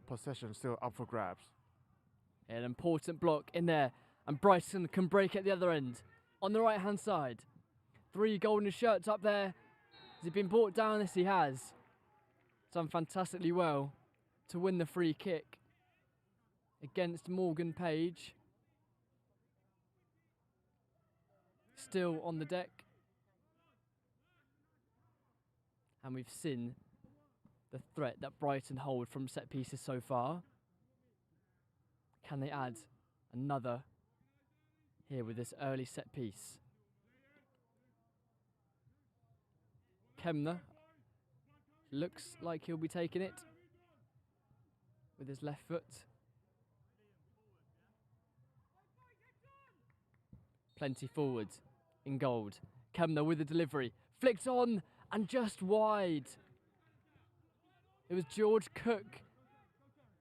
possession still up for grabs. An important block in there, and Brighton can break at the other end. On the right-hand side, 3 golden shirts up there. Has he been brought down? Yes, he has. Done fantastically well to win the free kick against Morgan Page. Still on the deck. And we've seen the threat that Brighton hold from set pieces so far. Can they add another here with this early set piece? Kemner looks like he'll be taking it with his left foot. Plenty forward in gold. Kemner with the delivery. Flicked on and just wide. It was George Cook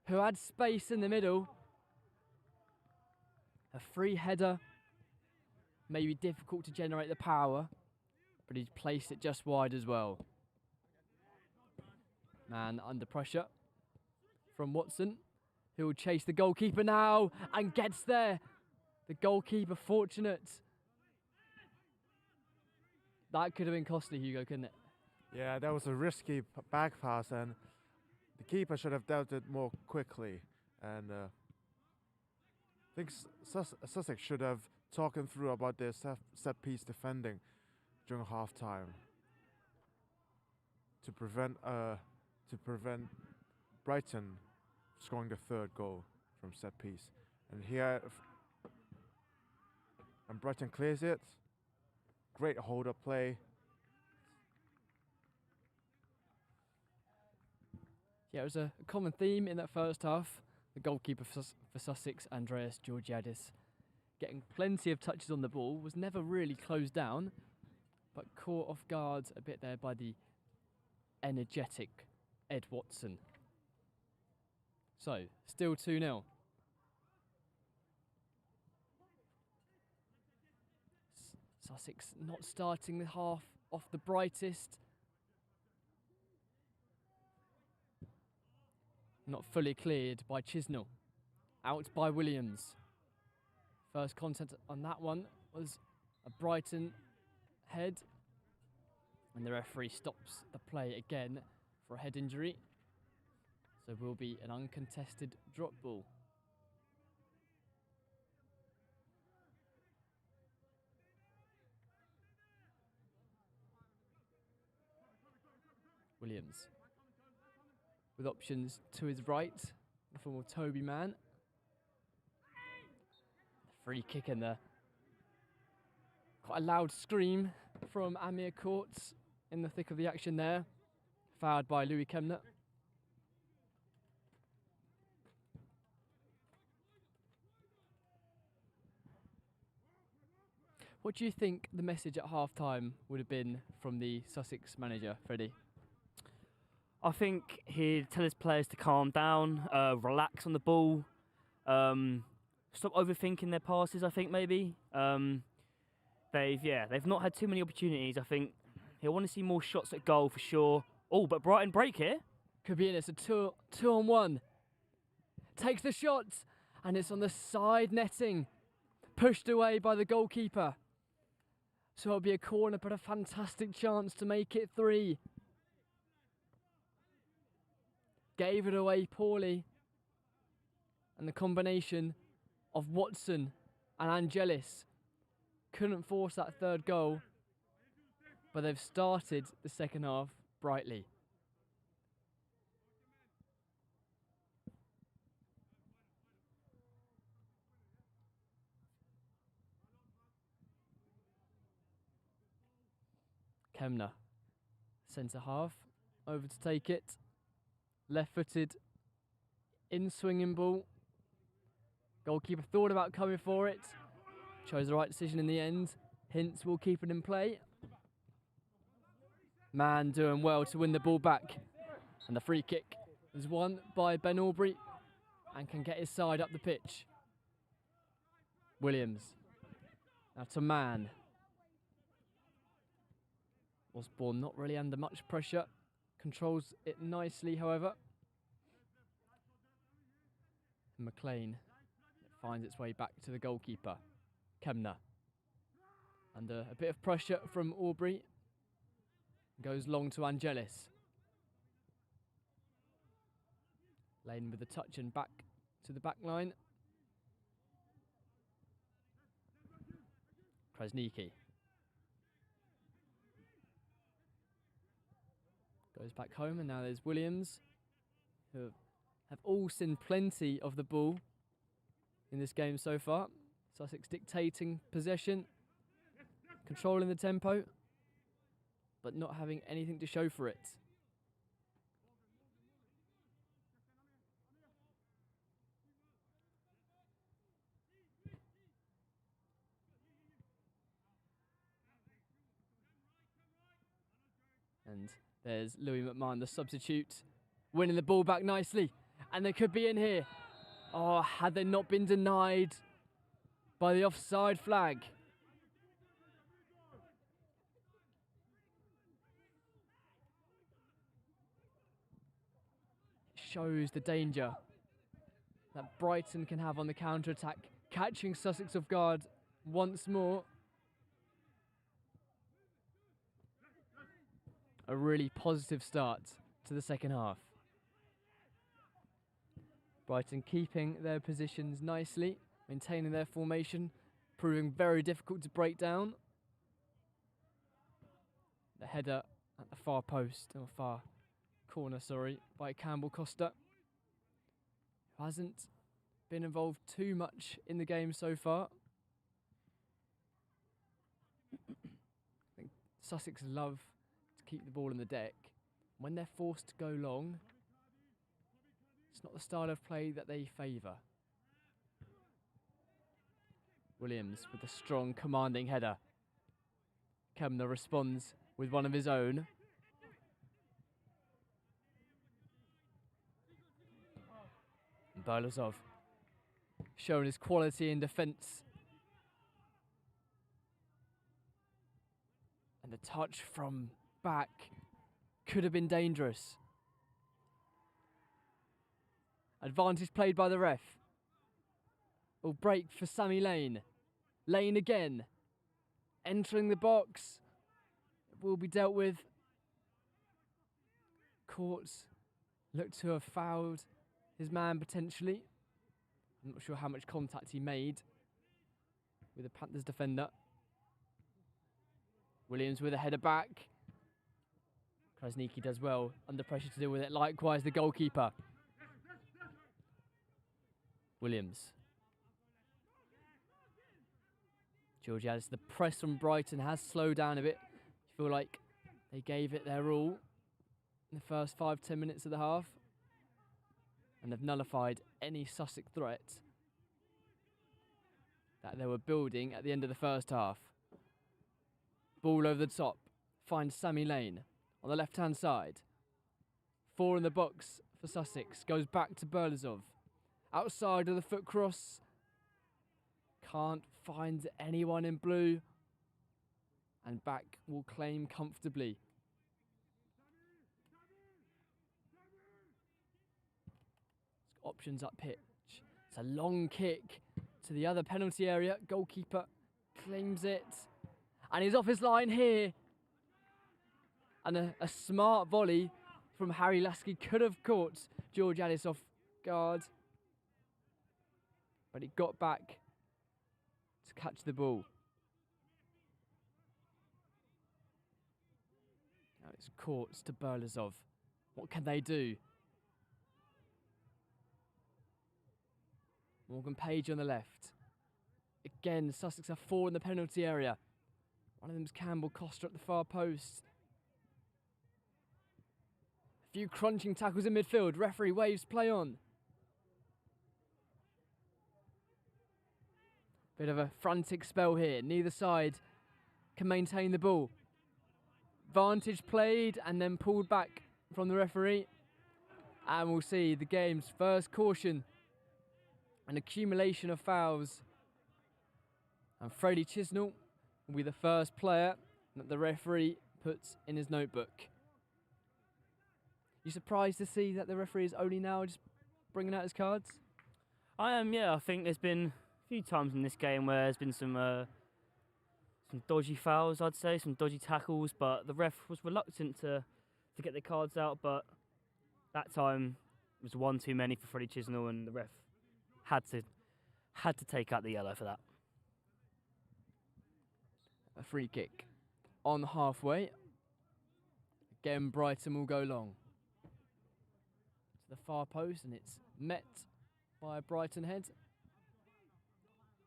who had space in the middle. A free header. Maybe difficult to generate the power, but he's placed it just wide as well. Man under pressure from Watson, who will chase the goalkeeper now and gets there. The goalkeeper fortunate. That could have been costly, Hugo, couldn't it? Yeah, that was a risky back pass, and the keeper should have dealt it more quickly. And I think Sussex should have talked him through about their set piece defending during half time to prevent Brighton scoring the 3rd goal from set piece. And here, and Brighton clears it. Great hold-up play. Yeah, it was a common theme in that first half. The goalkeeper for Sussex, Andreas Georgiadis, getting plenty of touches on the ball, was never really closed down, but caught off guard a bit there by the energetic Ed Watson. So, still 2-0. Sussex not starting the half off the brightest. Not fully cleared by Chisnell. Out by Williams. First contact on that one was a Brighton head. And the referee stops the play again for a head injury. So will be an uncontested drop ball. Williams with options to his right, the form of Toby Man. Free kick in there. Quite a loud scream from Amir Courts in the thick of the action there. Fouled by Louis Kemner. What do you think the message at half-time would have been from the Sussex manager, Freddie? I think he'd tell his players to calm down, relax on the ball, stop overthinking their passes, I think, maybe. They've not had too many opportunities. I think he'll want to see more shots at goal for sure. Oh, but Brighton break here. Could be in. It's a two-on-one. Takes the shot, and it's on the side netting. Pushed away by the goalkeeper. So it'll be a corner, but a fantastic chance to make it 3. Gave it away poorly. And the combination of Watson and Angelis couldn't force that 3rd goal. But they've started the second half brightly. Kemner, centre half, over to take it. Left-footed, in-swinging ball. Goalkeeper thought about coming for it. Chose the right decision in the end. Hints will keep it in play. Man doing well to win the ball back. And the free kick is won by Ben Aubrey and can get his side up the pitch. Williams. Now to Man. Osborne not really under much pressure. Controls it nicely, however. McLean. It finds its way back to the goalkeeper. Kemner. Under a bit of pressure from Aubrey. Goes long to Angelis. Lane with the touch and back to the back line. Krasniki. Goes back home, and now there's Williams, who have all seen plenty of the ball in this game so far. Sussex dictating possession, controlling the tempo, but not having anything to show for it. And there's Louis McMahon, the substitute, winning the ball back nicely. And they could be in here. Oh, had they not been denied by the offside flag. It shows the danger that Brighton can have on the counter-attack, catching Sussex off guard once more. A really positive start to the second half. Brighton keeping their positions nicely, maintaining their formation, proving very difficult to break down. The header at the far post, or far corner, sorry, by Campbell Costa, who hasn't been involved too much in the game so far. I think Sussex love keep the ball in the deck. When they're forced to go long, it's not the style of play that they favour. Williams with a strong commanding header. Kemner responds with one of his own. And Berlazov showing his quality in defence. And the touch from back could have been dangerous. Advantage played by the ref. Will break for Sammy Lane. Lane again. Entering the box. It will be dealt with. Courts look to have fouled his man potentially. I'm not sure how much contact he made with the Panthers defender. Williams with a header back. Krasniki does well, under pressure to deal with it. Likewise, the goalkeeper. Williams. Georgiadis, the press from Brighton has slowed down a bit. You feel like they gave it their all in the first 5-10 minutes of the half. And they've nullified any Sussex threat that they were building at the end of the first half. Ball over the top. Finds Sammy Lane on the left-hand side. 4 in the box for Sussex. Goes back to Berlazov. Outside of the foot cross. Can't find anyone in blue. And back will claim comfortably. It's got options up pitch. It's a long kick to the other penalty area. Goalkeeper claims it. And he's off his line here. And a smart volley from Harry Lasky could have caught Georgiadis off guard. But he got back to catch the ball. Now it's Courts to Berlazov. What can they do? Morgan Page on the left. Again, Sussex are 4 in the penalty area. One of them's Campbell Costa at the far post. Few crunching tackles in midfield. Referee waves play on. Bit of a frantic spell here. Neither side can maintain the ball. Vantage played and then pulled back from the referee. And we'll see the game's first caution. An accumulation of fouls. And Freddie Chisnall will be the first player that the referee puts in his notebook. You surprised to see that the referee is only now just bringing out his cards? I am, yeah. I think there's been a few times in this game where there's been some dodgy fouls, I'd say, some dodgy tackles, but the ref was reluctant to get the cards out, but that time it was one too many for Freddie Chisnall, and the ref had to take out the yellow for that. A free kick on halfway. Again, Brighton will go long. To the far post, and it's met by a Brighton head.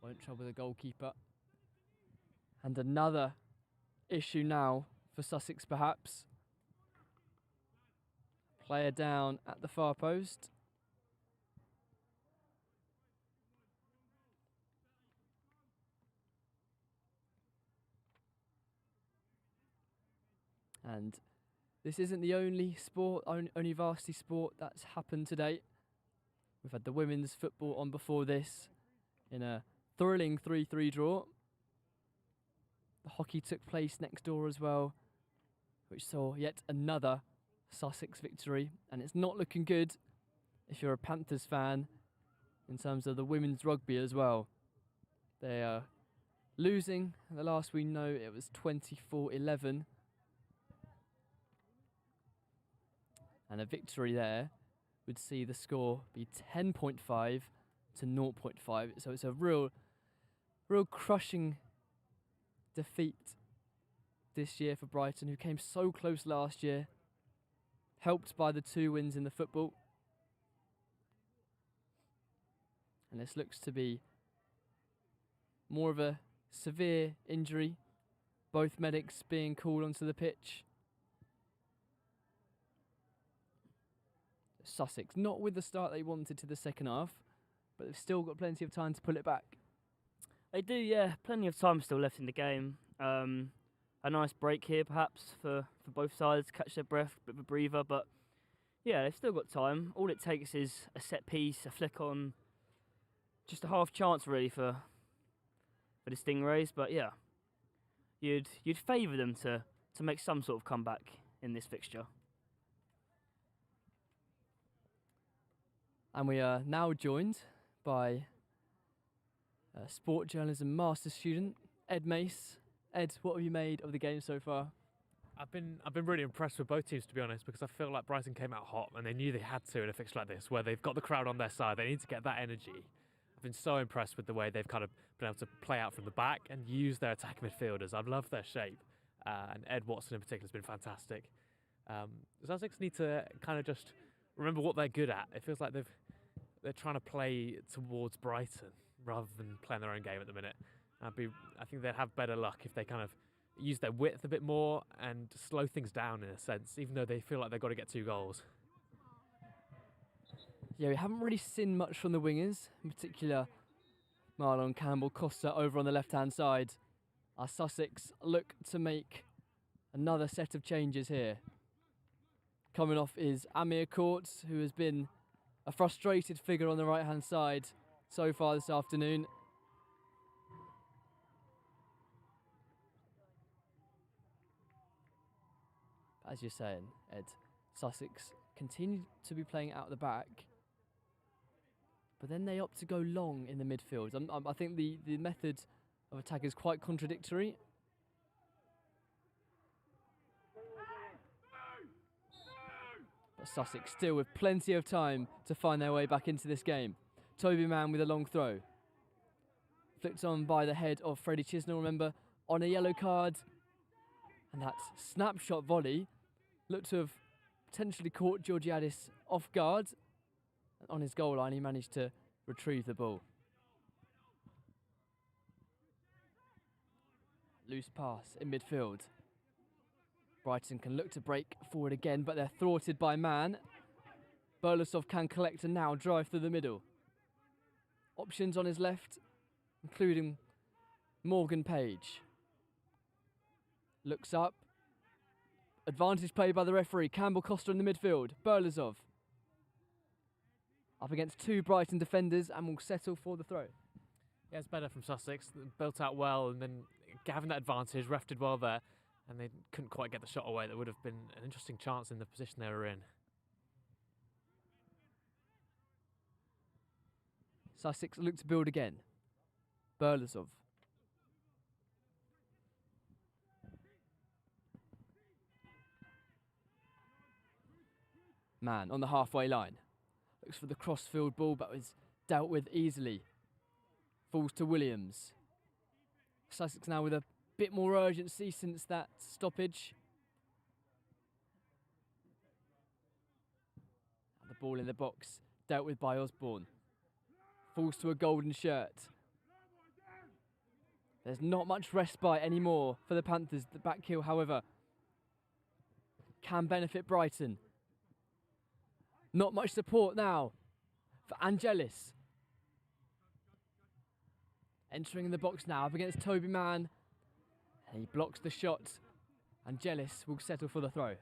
Won't trouble the goalkeeper. And another issue now for Sussex, perhaps. Player down at the far post. And this isn't the only only varsity sport that's happened today. We've had the women's football on before this in a thrilling 3-3 draw. The hockey took place next door as well, which saw yet another Sussex victory. And it's not looking good if you're a Panthers fan in terms of the women's rugby as well. They are losing. The last we know, it was 24-11. And a victory there would see the score be 10.5 to 0.5. So it's a real crushing defeat this year for Brighton, who came so close last year, helped by the 2 wins in the football. And this looks to be more of a severe injury, both medics being called onto the pitch. Sussex, not with the start they wanted to the second half, but they've still got plenty of time to pull it back. They do, yeah. Plenty of time still left in the game. A nice break here, perhaps, for both sides, catch their breath, bit of a breather, but yeah, they've still got time. All it takes is a set piece, a flick on, just a half chance really for the Stingrays. But yeah, you'd favour them to make some sort of comeback in this fixture. And we are now joined by a sport journalism master student, Ed Mace. Ed, what have you made of the game so far? I've been really impressed with both teams, to be honest, because I feel like Brighton came out hot and they knew they had to in a fixture like this, where they've got the crowd on their side. They need to get that energy. I've been so impressed with the way they've kind of been able to play out from the back and use their attacking midfielders. I've loved their shape, and Ed Watson in particular has been fantastic. Sussex need to kind of just remember what they're good at. It feels like they're trying to play towards Brighton rather than playing their own game at the minute. I think they'd have better luck if they kind of use their width a bit more and slow things down in a sense, even though they feel like they've got to get 2 goals. Yeah, we haven't really seen much from the wingers, in particular Marlon Campbell-Costa over on the left-hand side. Our Sussex look to make another set of changes here. Coming off is Amir Courts, who has been a frustrated figure on the right-hand side so far this afternoon. As you're saying, Ed, Sussex continue to be playing out the back, but then they opt to go long in the midfield. I think the method of attack is quite contradictory. But Sussex still with plenty of time to find their way back into this game. Toby Mann with a long throw. Flicked on by the head of Freddie Chisnall, remember, on a yellow card. And that snapshot volley looked to have potentially caught Georgiadis off guard. And on his goal line, he managed to retrieve the ball. Loose pass in midfield. Brighton can look to break forward again, but they're thwarted by man. Burlasov can collect and now drive through the middle. Options on his left, including Morgan Page. Looks up. Advantage play by the referee. Campbell Costa in the midfield. Burlasov up against two Brighton defenders and will settle for the throw. Yeah, it's better from Sussex. Built out well, and then having that advantage, ref did well there, and they couldn't quite get the shot away. That would have been an interesting chance in the position they were in. Sussex look to build again. Burlasov. Man on the halfway line. Looks for the cross-field ball, but was dealt with easily. Falls to Williams. Sussex now with a bit more urgency since that stoppage. And the ball in the box, dealt with by Osborne. Falls to a golden shirt. There's not much respite anymore for the Panthers. The back heel, however, can benefit Brighton. Not much support now for Angelis. Entering the box now up against Toby Mann. And he blocks the shot. Angelis will settle for the throw.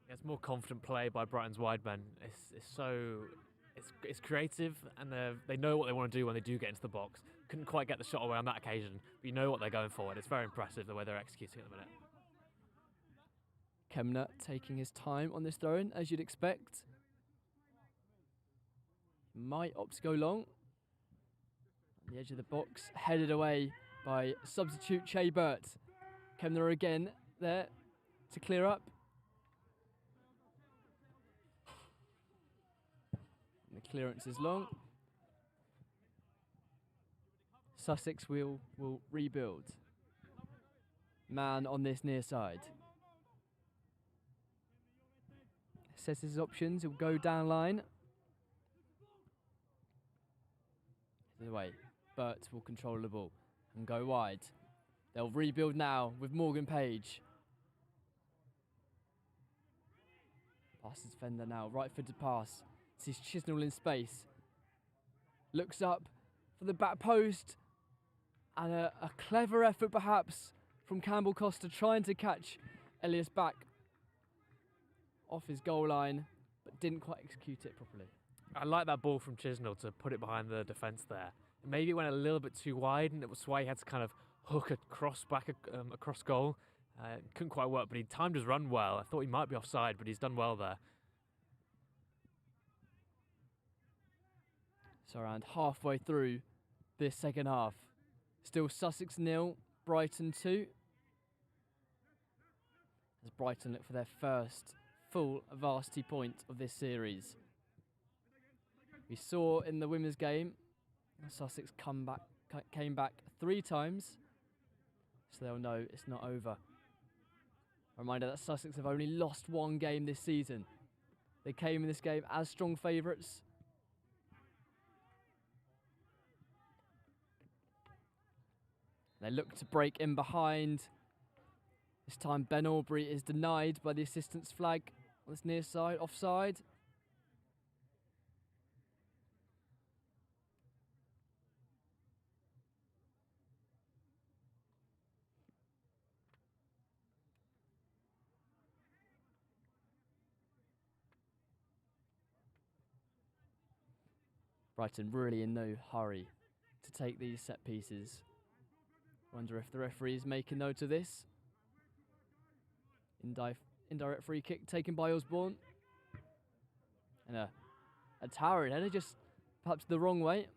It's more confident play by Brighton's wide men. It's creative, and they know what they want to do when they do get into the box. Couldn't quite get the shot away on that occasion, but you know what they're going for, and it's very impressive the way they're executing at the minute. Kemner taking his time on this throw-in, as you'd expect. Might opt to go long. On the edge of the box, headed away by substitute Che Burt. Kemner again there to clear up. And the clearance is long. Sussex will rebuild. Man on this near side. Sets his options, he'll go down line. Either way, Burt will control the ball and go wide. They'll rebuild now with Morgan Page. Passes defender now, right footed pass. Sees Chisnall in space. Looks up for the back post. And a clever effort perhaps from Campbell Costa trying to catch Elias back off his goal line, but didn't quite execute it properly. I like that ball from Chisnall to put it behind the defence there. Maybe it went a little bit too wide, and it was why he had to kind of hook a cross back across goal. Couldn't quite work, but he timed his run well. I thought he might be offside, but he's done well there. So around halfway through this second half. Still Sussex 0, Brighton 2. As Brighton look for their first full varsity point of this series. We saw in the women's game, Sussex came back 3 times, so they'll know it's not over. A reminder that Sussex have only lost 1 game this season. They came in this game as strong favourites. They look to break in behind. This time Ben Aubrey is denied by the assistant's flag on this near side, offside. Brighton really in no hurry to take these set pieces. Wonder if the referee is making note of this. Indirect free kick taken by Osborne. And a towering header, just perhaps the wrong way.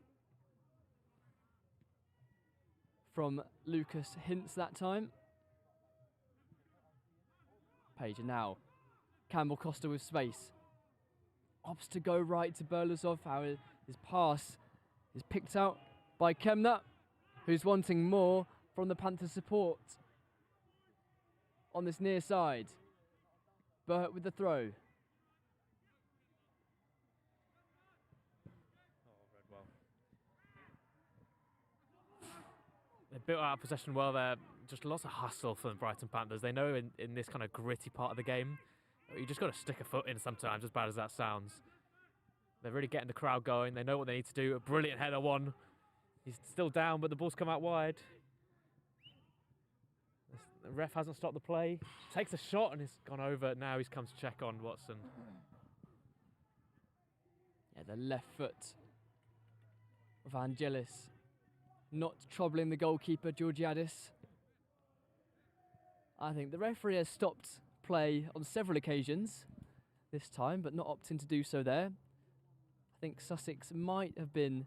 From Lucas Hintz that time. Page now. Campbell Costa with space. Opts to go right to Burlasov. How his pass is picked out by Kemner, who's wanting more from the Panthers support on this near side. Burt with the throw. They built out possession well there. just lots of hustle from the Brighton Panthers. They know in this kind of gritty part of the game, you just got to stick a foot in sometimes, as bad as that sounds. They're really getting the crowd going. They know what they need to do. A brilliant header one. He's still down, but the ball's come out wide. The ref hasn't stopped the play. Takes a shot and it's gone over. Now he's come to check on Watson. Yeah, the left foot of Angelis not troubling the goalkeeper, Georgiadis. I think the referee has stopped play on several occasions this time, but not opting to do so there. I think Sussex might have been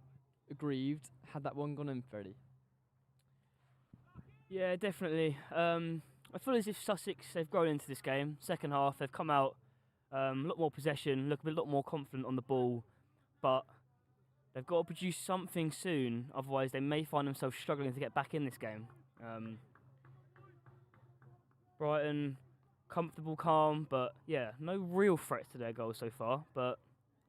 aggrieved had that one gone in, Freddie. Yeah, definitely. I feel as if Sussex, they've grown into this game. Second half, they've come out a lot more possession, look a lot more confident on the ball, but they've got to produce something soon, otherwise they may find themselves struggling to get back in this game. Brighton, comfortable, calm, but yeah, no real threats to their goals so far, but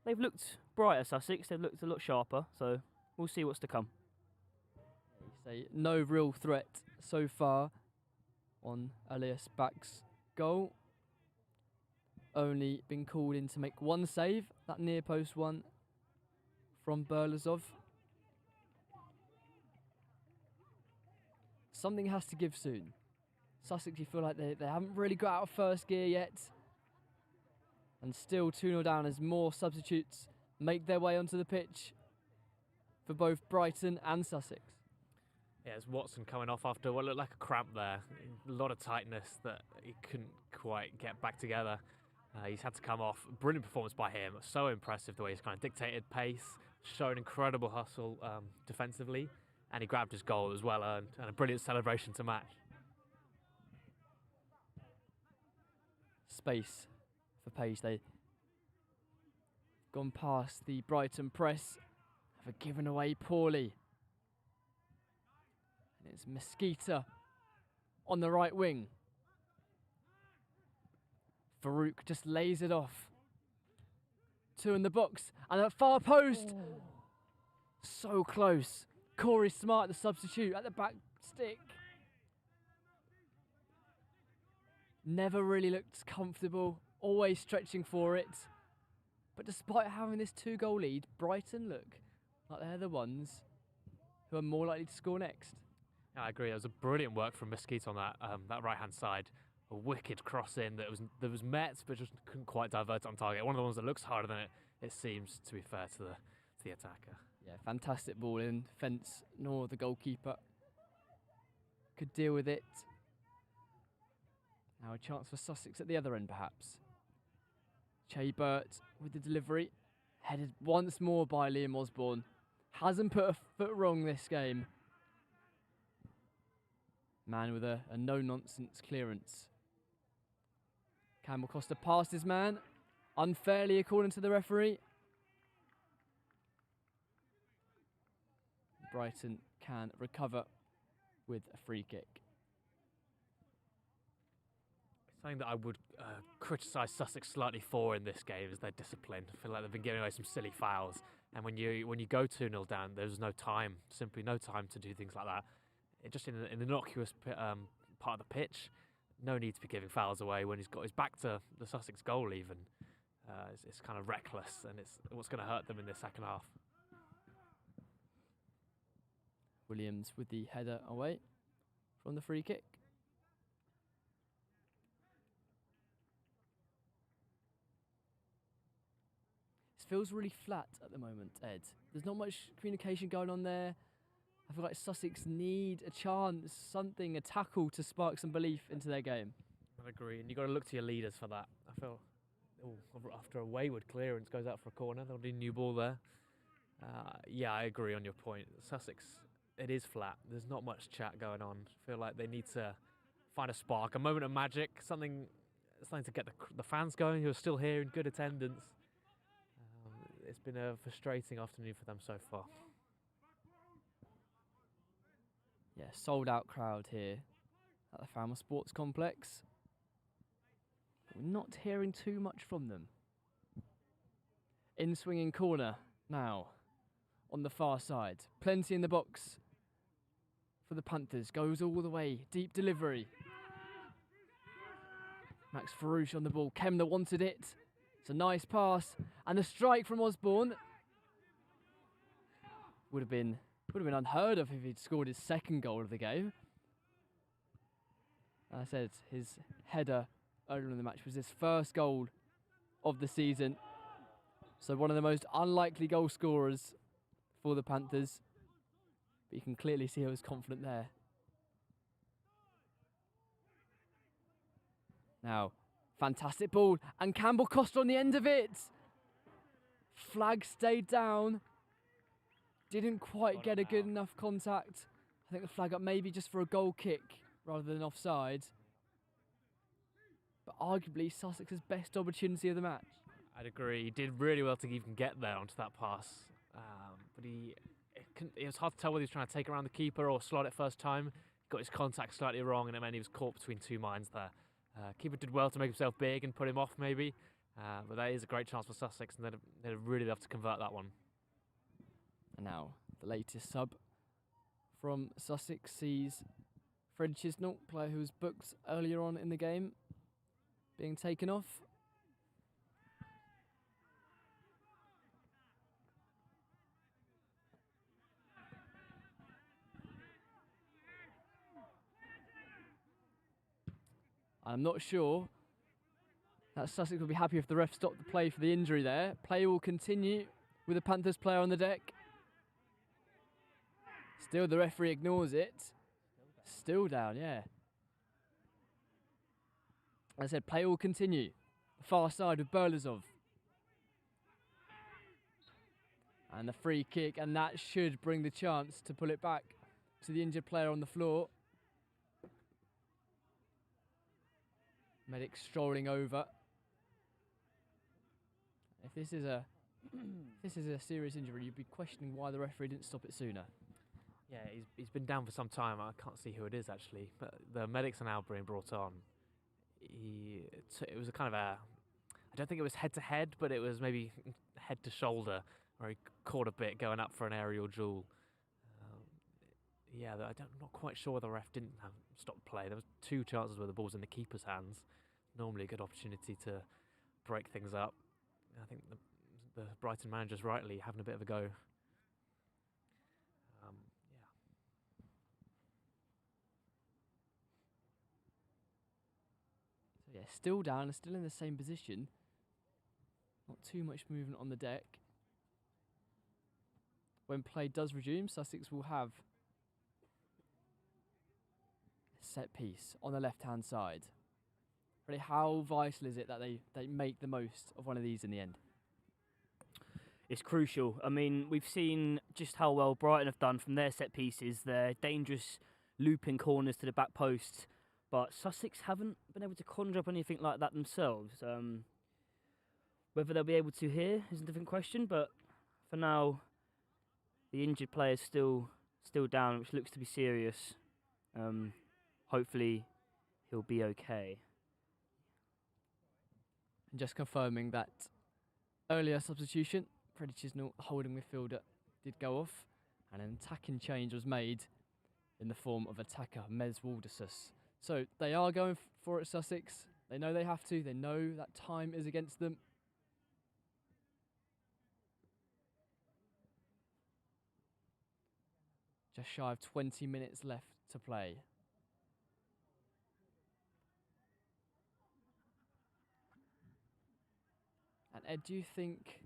they've looked brighter, Sussex. They've looked a lot sharper, so we'll see what's to come. You say no real threat so far on Elias Back's goal. Only been called in to make one save, that near post one from Berlazov. Something has to give soon. Sussex, you feel like they haven't really got out of first gear yet. And still 2-0 down as more substitutes make their way onto the pitch for both Brighton and Sussex. Yeah, it's Watson coming off after what looked like a cramp there. A lot of tightness that he couldn't quite get back together. He's had to come off. Brilliant performance by him. So impressive the way he's kind of dictated pace, shown incredible hustle defensively, and he grabbed his goal as well, and a brilliant celebration to match. Space for pace. They've gone past the Brighton press, have given away poorly. And it's Mesquita on the right wing. Farouk just lays it off. Two in the box and at far post. Oh. So close. Corey Smart, the substitute, at the back stick. Never really looked comfortable, always stretching for it. But despite having this 2-goal lead, Brighton look like they're the ones who are more likely to score next. Yeah, I agree. It was a brilliant work from Mesquite on that right-hand side. A wicked cross in that was met, but just couldn't quite divert it on target. One of the ones that looks harder than it seems, to be fair to the attacker. Yeah, fantastic ball in. Fence, nor the goalkeeper could deal with it. Now a chance for Sussex at the other end, perhaps. Che Burt with the delivery. Headed once more by Liam Osborne. Hasn't put a foot wrong this game. Man with a no-nonsense clearance. Campbell Costa passed his man. Unfairly, according to the referee. Brighton can recover with a free kick. Something that I would criticise Sussex slightly for in this game is their discipline. I feel like they've been giving away some silly fouls. And when you go 2-0 down, there's no time, simply no time to do things like that. Just in an innocuous part of the pitch, no need to be giving fouls away when he's got his back to the Sussex goal even. It's kind of reckless, and it's what's going to hurt them in the second half. Williams with the header away from the free kick. This feels really flat at the moment, Ed. There's not much communication going on there. I feel like Sussex need a chance, something, a tackle to spark some belief into their game. I agree, and you've got to look to your leaders for that. I feel after a wayward clearance goes out for a corner, there'll be a new ball there. Yeah, I agree on your point. Sussex, it is flat. There's not much chat going on. I feel like they need to find a spark, a moment of magic, something to get the fans going who are still here in good attendance. It's been a frustrating afternoon for them so far. Yeah, sold out crowd here at the Falmer Sports Complex. We're not hearing too much from them. In swinging corner now on the far side. Plenty in the box for the Panthers. Goes all the way. Deep delivery. Max Farouche on the ball. Kemner wanted it. It's a nice pass. And the strike from Osborne. Would have been unheard of if he'd scored his second goal of the game. As I said, his header earlier in the match was his first goal of the season. So one of the most unlikely goal scorers for the Panthers. But you can clearly see he was confident there. Now, fantastic ball. And Campbell Costa on the end of it. Flag stayed down. Didn't quite get a good enough contact. I think the flag up maybe just for a goal kick rather than offside. But arguably Sussex's best opportunity of the match. I'd agree. He did really well to even get there onto that pass. But it was hard to tell whether he was trying to take around the keeper or slot it first time. Got his contact slightly wrong, and it meant he was caught between two minds there. Keeper did well to make himself big and put him off maybe. But that is a great chance for Sussex, and they'd really love to convert that one. And now, the latest sub from Sussex sees Fred Chisnall, player who was booked earlier on in the game, being taken off. I'm not sure that Sussex will be happy if the ref stopped the play for the injury there. Play will continue with the Panthers player on the deck. Still, the referee ignores it. Still down, yeah. As I said, play will continue. The far side with Berlazov. And the free kick, and that should bring the chance to pull it back to the injured player on the floor. Medic strolling over. If this is a serious injury, you'd be questioning why the referee didn't stop it sooner. Yeah, he's been down for some time. I can't see who it is actually, but the medics are now being brought on. It was a kind of I don't think it was head to head, but it was maybe head to shoulder, where he caught a bit going up for an aerial duel. I'm not quite sure the ref didn't have stopped play. There was two chances where the ball's in the keeper's hands. Normally a good opportunity to break things up. I think the Brighton manager's rightly having a bit of a go. So yeah, still down, still in the same position. Not too much movement on the deck. When play does resume, Sussex will have a set piece on the left-hand side. Really, how vital is it that they make the most of one of these in the end? It's crucial. I mean, we've seen just how well Brighton have done from their set pieces, their dangerous looping corners to the back post, but Sussex haven't been able to conjure up anything like that themselves. Whether they'll be able to here is a different question, but for now, the injured player's still down, which looks to be serious. Hopefully, he'll be okay. And just confirming that earlier substitution, Freddie Chisnall, holding midfielder, did go off, and an attacking change was made in the form of attacker Mez Waldersus. So they are going for it, Sussex. They know they have to. They know that time is against them. Just shy of 20 minutes left to play. And Ed, do you think,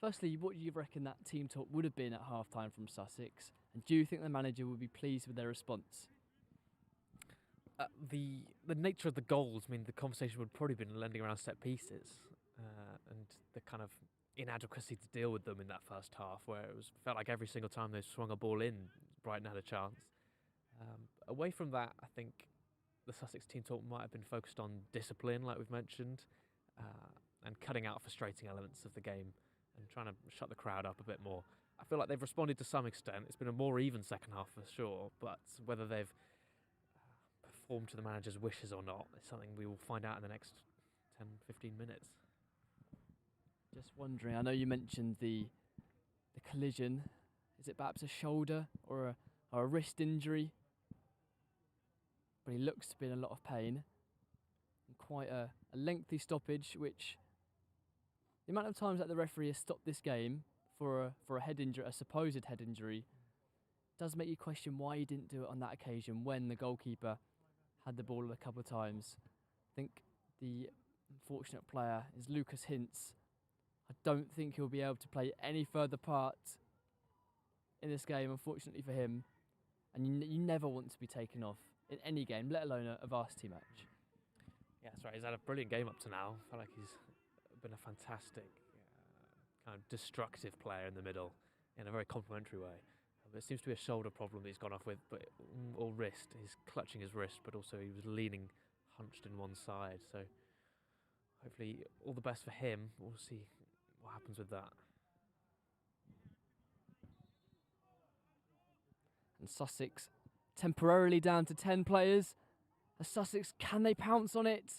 firstly, what do you reckon that team talk would have been at half-time from Sussex? And do you think the manager would be pleased with their response? The nature of the goals mean the conversation would probably been lending around set pieces and the kind of inadequacy to deal with them in that first half, where felt like every single time they swung a ball in, Brighton had a chance. Away from that, I think the Sussex team talk might have been focused on discipline, like we've mentioned, and cutting out frustrating elements of the game and trying to shut the crowd up a bit more. I feel like they've responded to some extent. It's been a more even second half for sure, but whether they've performed to the manager's wishes or not is something we will find out in the next 10-15 minutes. Just wondering, I know you mentioned the collision. Is it perhaps a shoulder or or a wrist injury, but he looks to be in a lot of pain. And quite a lengthy stoppage, which the amount of times that the referee has stopped this game for a head injury, a supposed head injury, does make you question why he didn't do it on that occasion when the goalkeeper had the ball a couple of times. I think the unfortunate player is Lucas Hintz. I don't think he'll be able to play any further part in this game, unfortunately for him. And you never want to be taken off in any game, let alone a varsity match. Yeah, that's right. He's had a brilliant game up to now. I feel like he's been a fantastic kind of destructive player in the middle in a very complimentary way. But it seems to be a shoulder problem that he's gone off with, or wrist. He's clutching his wrist, but also he was leaning hunched in one side. So hopefully all the best for him. We'll see what happens with that. And Sussex temporarily down to 10 players. As Sussex, can they pounce on it?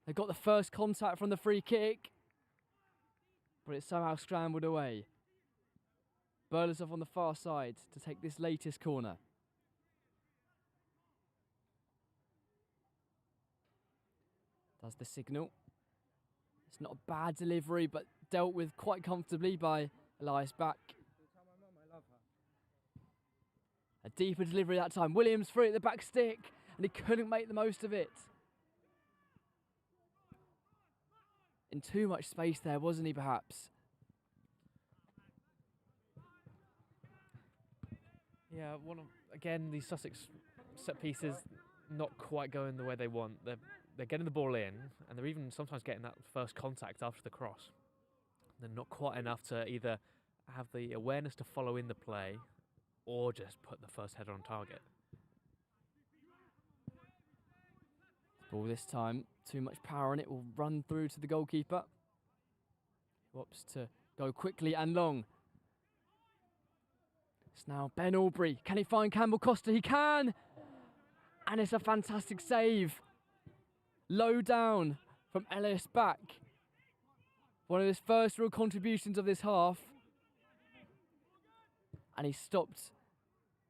They got the first contact from the free kick, but it's somehow scrambled away. Burleson on the far side to take this latest corner. Does the signal. It's not a bad delivery, but dealt with quite comfortably by Elias Back. A deeper delivery that time. Williams free at the back stick, and he couldn't make the most of it. In too much space there, wasn't he, perhaps? Yeah, again, these Sussex set pieces not quite going the way they want. They're getting the ball in, and they're even sometimes getting that first contact after the cross. They're not quite enough to either have the awareness to follow in the play or just put the first header on target. Ball this time, too much power on it, will run through to the goalkeeper, who opts to go quickly and long. It's now Ben Aubrey. Can he find Campbell Costa? He can! And it's a fantastic save. Low down from Elias Back. One of his first real contributions of this half. And he stopped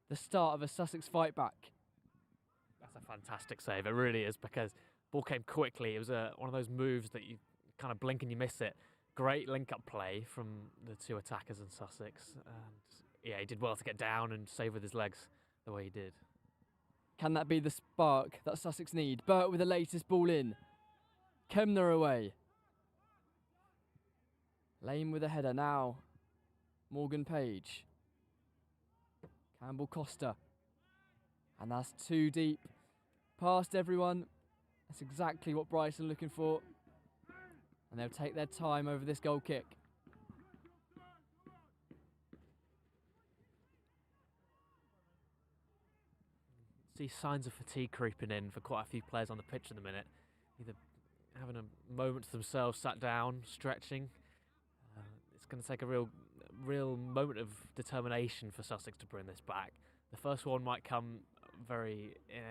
the start of a Sussex fight back. That's a fantastic save, it really is, because ball came quickly. It was one of those moves that you kind of blink and you miss it. Great link-up play from the two attackers in Sussex. And yeah, he did well to get down and save with his legs the way he did. Can that be the spark that Sussex need? Burt with the latest ball in. Kemner away. Lane with a header now. Morgan Page. Campbell Costa. And that's too deep. Past everyone. That's exactly what Brighton are looking for. And they'll take their time over this goal kick. See signs of fatigue creeping in for quite a few players on the pitch in the minute. Either having a moment to themselves, sat down, stretching. It's going to take a real moment of determination for Sussex to bring this back. The first one might come in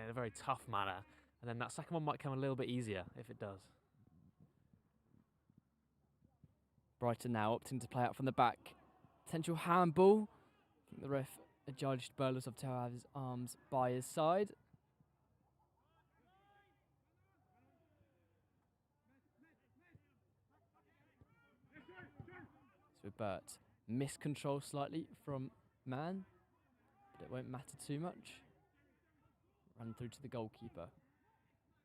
a very tough manner, and then that second one might come a little bit easier if it does. Brighton now opting to play out from the back. Potential handball. I think the ref adjudged Burleson to have his arms by his side. So Burt miscontrol slightly from Man, but it won't matter too much. Run through to the goalkeeper.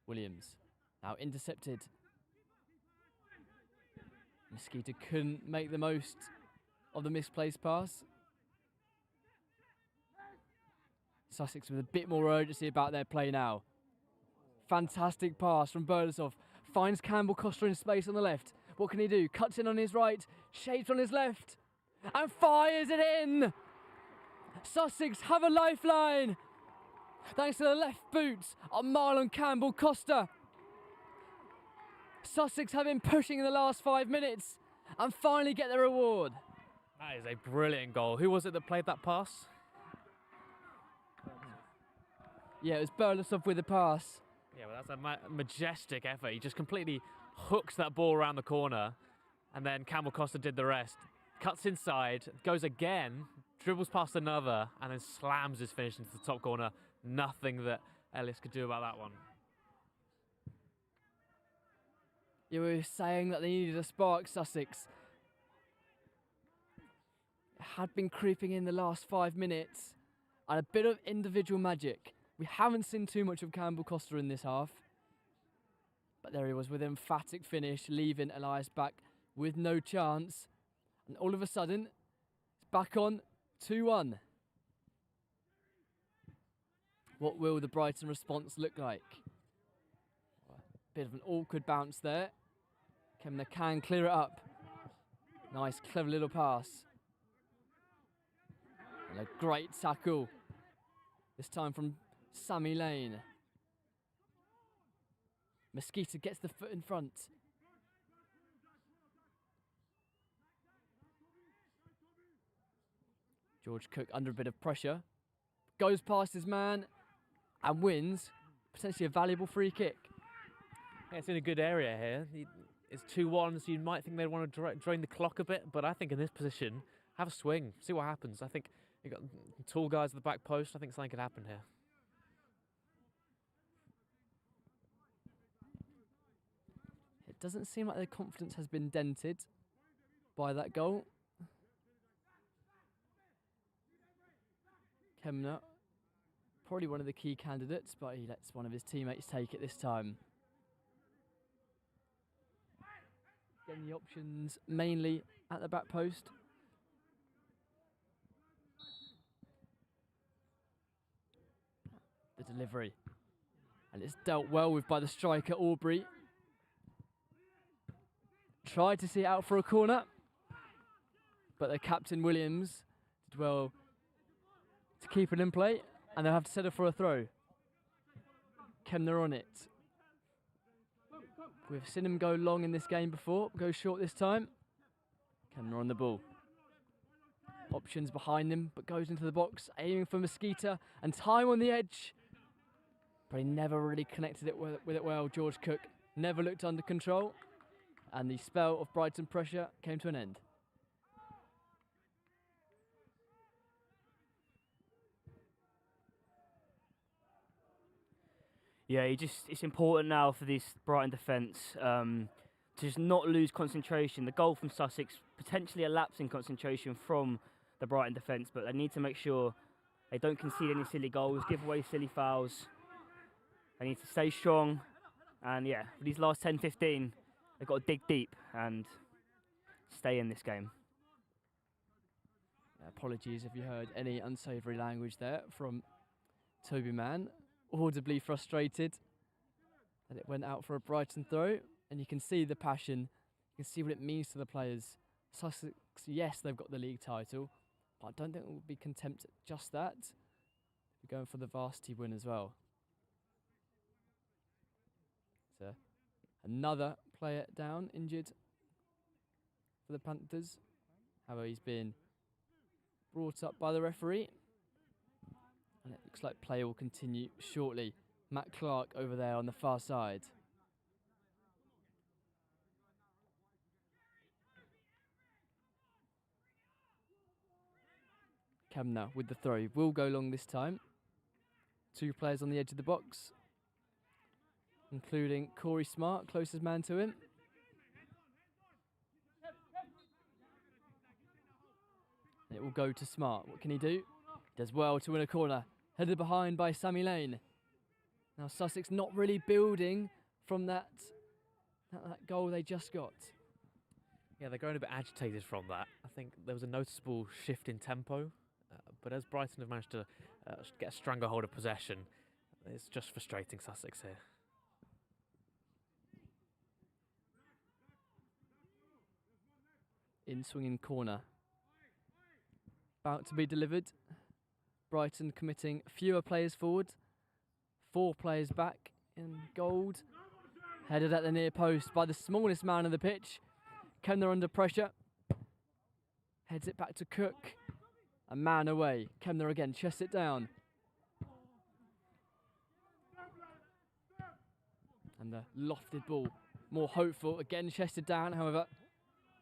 Williams now intercepted. Mosquito couldn't make the most of the misplaced pass. Sussex with a bit more urgency about their play now. Fantastic pass from Burleson. Finds Campbell Costa in space on the left. What can he do? Cuts in on his right, shapes on his left, and fires it in! Sussex have a lifeline! Thanks to the left boot of Marlon Campbell Costa. Sussex have been pushing in the last 5 minutes and finally get the reward. That is a brilliant goal. Who was it that played that pass? Yeah, it was Burleson with the pass. Yeah, well, that's a majestic effort. He just completely hooks that ball around the corner, and then Campbell Costa did the rest. Cuts inside, goes again, dribbles past another and then slams his finish into the top corner. Nothing that Ellis could do about that one. You were saying that they needed a spark, Sussex. It had been creeping in the last 5 minutes, and a bit of individual magic. We haven't seen too much of Campbell Costa in this half, but there he was with an emphatic finish, leaving Elias back with no chance. And all of a sudden, it's back on 2-1. What will the Brighton response look like? Bit of an awkward bounce there. Kemner can clear it up. Nice, clever little pass. And a great tackle. This time from Sammy Lane. Mosquito gets the foot in front. George Cook under a bit of pressure. Goes past his man and wins potentially a valuable free kick. Yeah, it's in a good area here. It's 2-1, so you might think they'd want to drain the clock a bit, but I think in this position, have a swing, see what happens. I think you've got tall guys at the back post. I think something could happen here. It doesn't seem like their confidence has been dented by that goal. Kemner, probably one of the key candidates, but he lets one of his teammates take it this time. Getting the options mainly at the back post. The delivery. And it's dealt well with by the striker, Aubrey. Tried to see it out for a corner, but the captain, Williams, did well to keep it in play, and they'll have to settle for a throw. Kemner on it. We've seen him go long in this game before, go short this time. Kemner on the ball. Options behind him, but goes into the box, aiming for Mosquito, and time on the edge. But he never really connected it with it well. George Cook never looked under control, and the spell of Brighton pressure came to an end. Yeah, it's important now for this Brighton defence to just not lose concentration. The goal from Sussex, potentially a lapse in concentration from the Brighton defence, but they need to make sure they don't concede any silly goals, give away silly fouls. They need to stay strong, and yeah, for these last 10-15, they've got to dig deep and stay in this game. Apologies if you heard any unsavoury language there from Toby Mann. Audibly frustrated that it went out for a Brighton throw, and you can see the passion, you can see what it means to the players. Sussex, yes, they've got the league title, but I don't think we'll be content at just that. We're going for the varsity win as well. So another player down, injured for the Panthers. However, he's been brought up by the referee. And it looks like play will continue shortly. Matt Clark over there on the far side. Kemner with the throw. He will go long this time. 2 players on the edge of the box, including Corey Smart, closest man to him. And it will go to Smart. What can he do? Does well to win a corner. Headed behind by Sammy Lane. Now Sussex not really building from that goal they just got. Yeah, they're going a bit agitated from that. I think there was a noticeable shift in tempo, but as Brighton have managed to get a stronger hold of possession, it's just frustrating Sussex here. In swinging corner. About to be delivered. Brighton committing fewer players forward. 4 players back in gold. Headed at the near post by the smallest man on the pitch. Kemner under pressure. Heads it back to Cook. A man away. Kemner again, chests it down. And the lofted ball, more hopeful. Again chested down, however,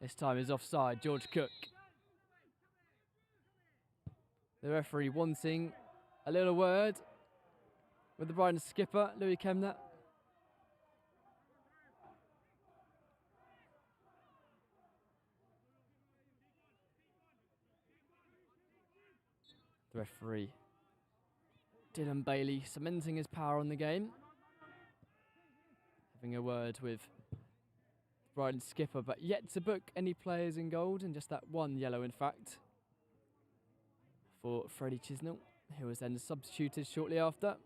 this time is offside. George Cook. The referee wanting a little word with the Brighton skipper, Louis Kemner. The referee, Dylan Bailey, cementing his power on the game. Having a word with Brighton skipper, but yet to book any players in gold, and just that one yellow, in fact, for Freddie Chisnell, who was then substituted shortly after.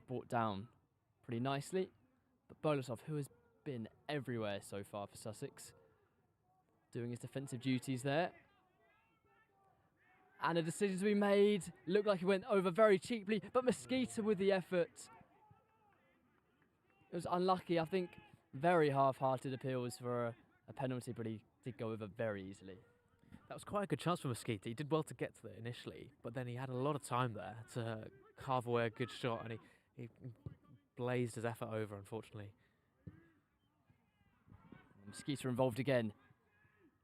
Brought down pretty nicely, but Bolosov, who has been everywhere so far for Sussex, doing his defensive duties there. And a decision to be made. Looked like he went over very cheaply, but Mosquito with the effort. It was unlucky, I think. Very half-hearted appeals for a penalty, but he did go over very easily. That was quite a good chance for Mosquito. He did well to get to it initially, but then he had a lot of time there to carve away a good shot, and he blazed his effort over, unfortunately. Mosquito involved again.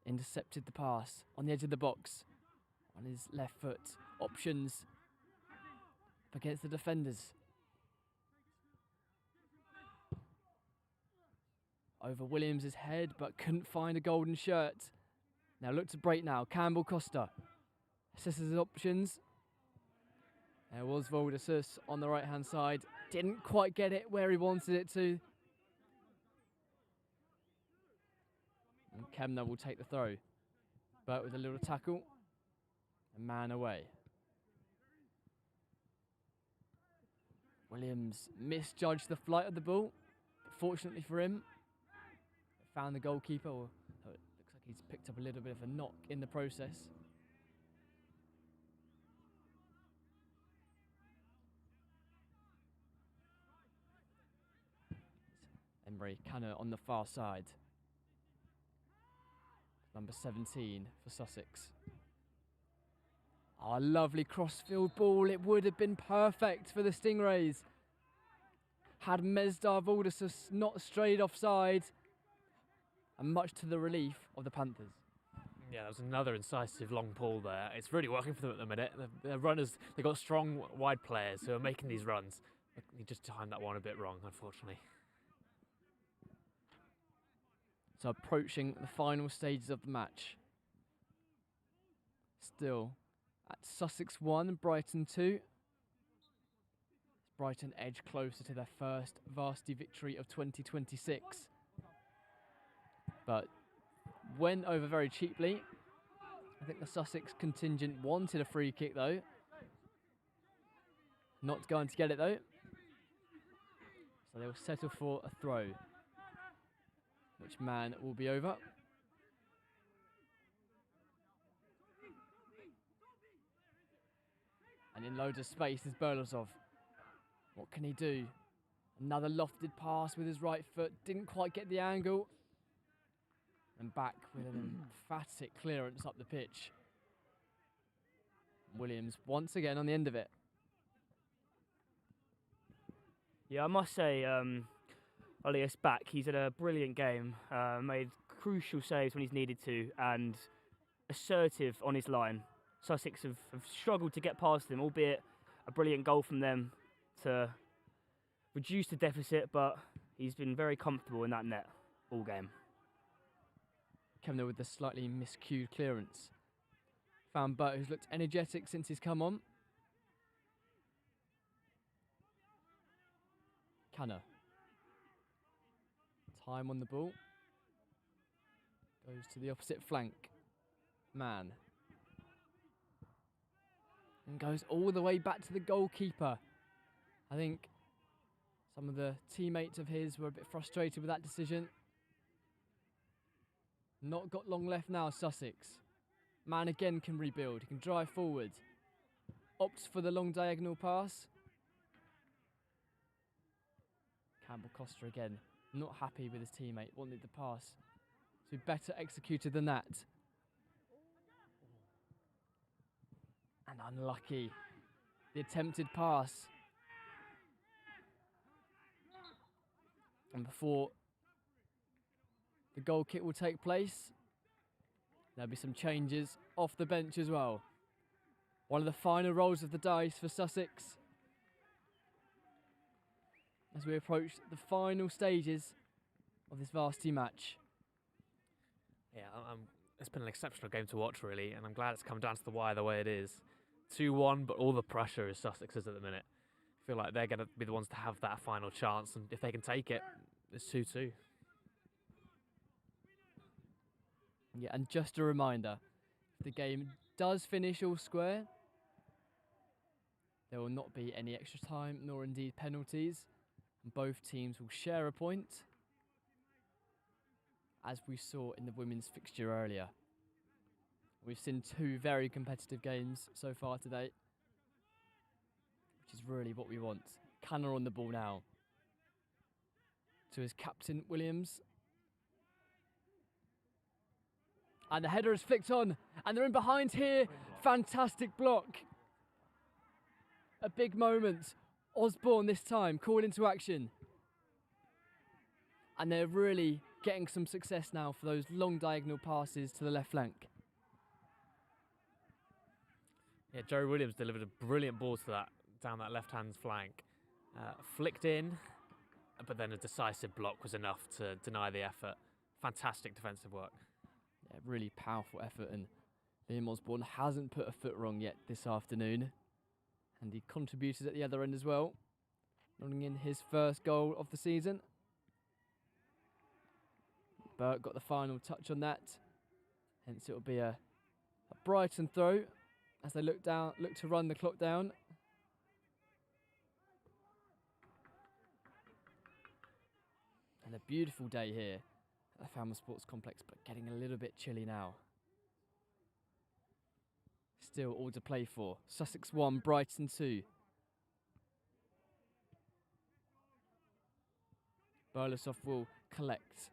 Intercepted the pass on the edge of the box. On his left foot. Options up against the defenders. Over Williams' head, but couldn't find a golden shirt. Now look to break now. Campbell Costa assesses his options. There was Voldasus on the right-hand side. Didn't quite get it where he wanted it to. And Kemner will take the throw. But with a little tackle, a man away. Williams misjudged the flight of the ball. But fortunately for him, found the goalkeeper. It looks like he's picked up a little bit of a knock in the process. Emery Canner on the far side. Number 17 for Sussex. Oh, a lovely crossfield ball. It would have been perfect for the Stingrays. Had Mesdar Voldasus not strayed offside. And much to the relief of the Panthers. Yeah, that was another incisive long pull there. It's really working for them at the minute. The runners, they've got strong wide players who are making these runs. He just timed that one a bit wrong, unfortunately. So approaching the final stages of the match. Still at Sussex 1, Brighton 2. Brighton edge closer to their first varsity victory of 2026. But went over very cheaply. I think the Sussex contingent wanted a free kick though. Not going to get it though. So they'll settle for a throw. Which man will be over? And in loads of space is Berlozov. What can he do? Another lofted pass with his right foot. Didn't quite get the angle. And back with an emphatic clearance up the pitch. Williams once again on the end of it. Yeah, I must say, Olias back. He's had a brilliant game. Made crucial saves when he's needed to, and assertive on his line. Sussex have struggled to get past him, albeit a brilliant goal from them to reduce the deficit, but he's been very comfortable in that net all game. Kemner with the slightly miscued clearance. Found Burt, who's looked energetic since he's come on. Canner. Time on the ball. Goes to the opposite flank. Man. And goes all the way back to the goalkeeper. I think some of the teammates of his were a bit frustrated with that decision. Not got long left now, Sussex. Man again can rebuild. He can drive forward. Opts for the long diagonal pass. Campbell Costa again. Not happy with his teammate. Wanted the pass to be better executed than that. And unlucky. The attempted pass. And before the goal kick will take place, there'll be some changes off the bench as well. One of the final rolls of the dice for Sussex as we approach the final stages of this varsity match. Yeah, it's been an exceptional game to watch, really, and I'm glad it's come down to the wire the way it is. 2-1, but all the pressure is Sussex's at the minute. I feel like they're going to be the ones to have that final chance, and if they can take it, it's 2-2. Yeah, and just a reminder, if the game does finish all square, there will not be any extra time, nor indeed penalties, and both teams will share a point, as we saw in the women's fixture earlier. We've seen 2 very competitive games so far today, which is really what we want. Canner on the ball now. To his captain, Williams. And the header is flicked on, and they're in behind here. Fantastic block. A big moment. Osborne this time called into action. And they're really getting some success now for those long diagonal passes to the left flank. Yeah, Joe Williams delivered a brilliant ball to that down that left-hand flank. Flicked in, but then a decisive block was enough to deny the effort. Fantastic defensive work. Yeah, really powerful effort, and Liam Osborne hasn't put a foot wrong yet this afternoon. And he contributed at the other end as well, nodding in his first goal of the season. Burt got the final touch on that, hence it will be a Brighton throw as they look to run the clock down. And a beautiful day here at the Falmer Sports Complex, but getting a little bit chilly now. Still all to play for. Sussex 1, Brighton 2. Burlesoff will collect.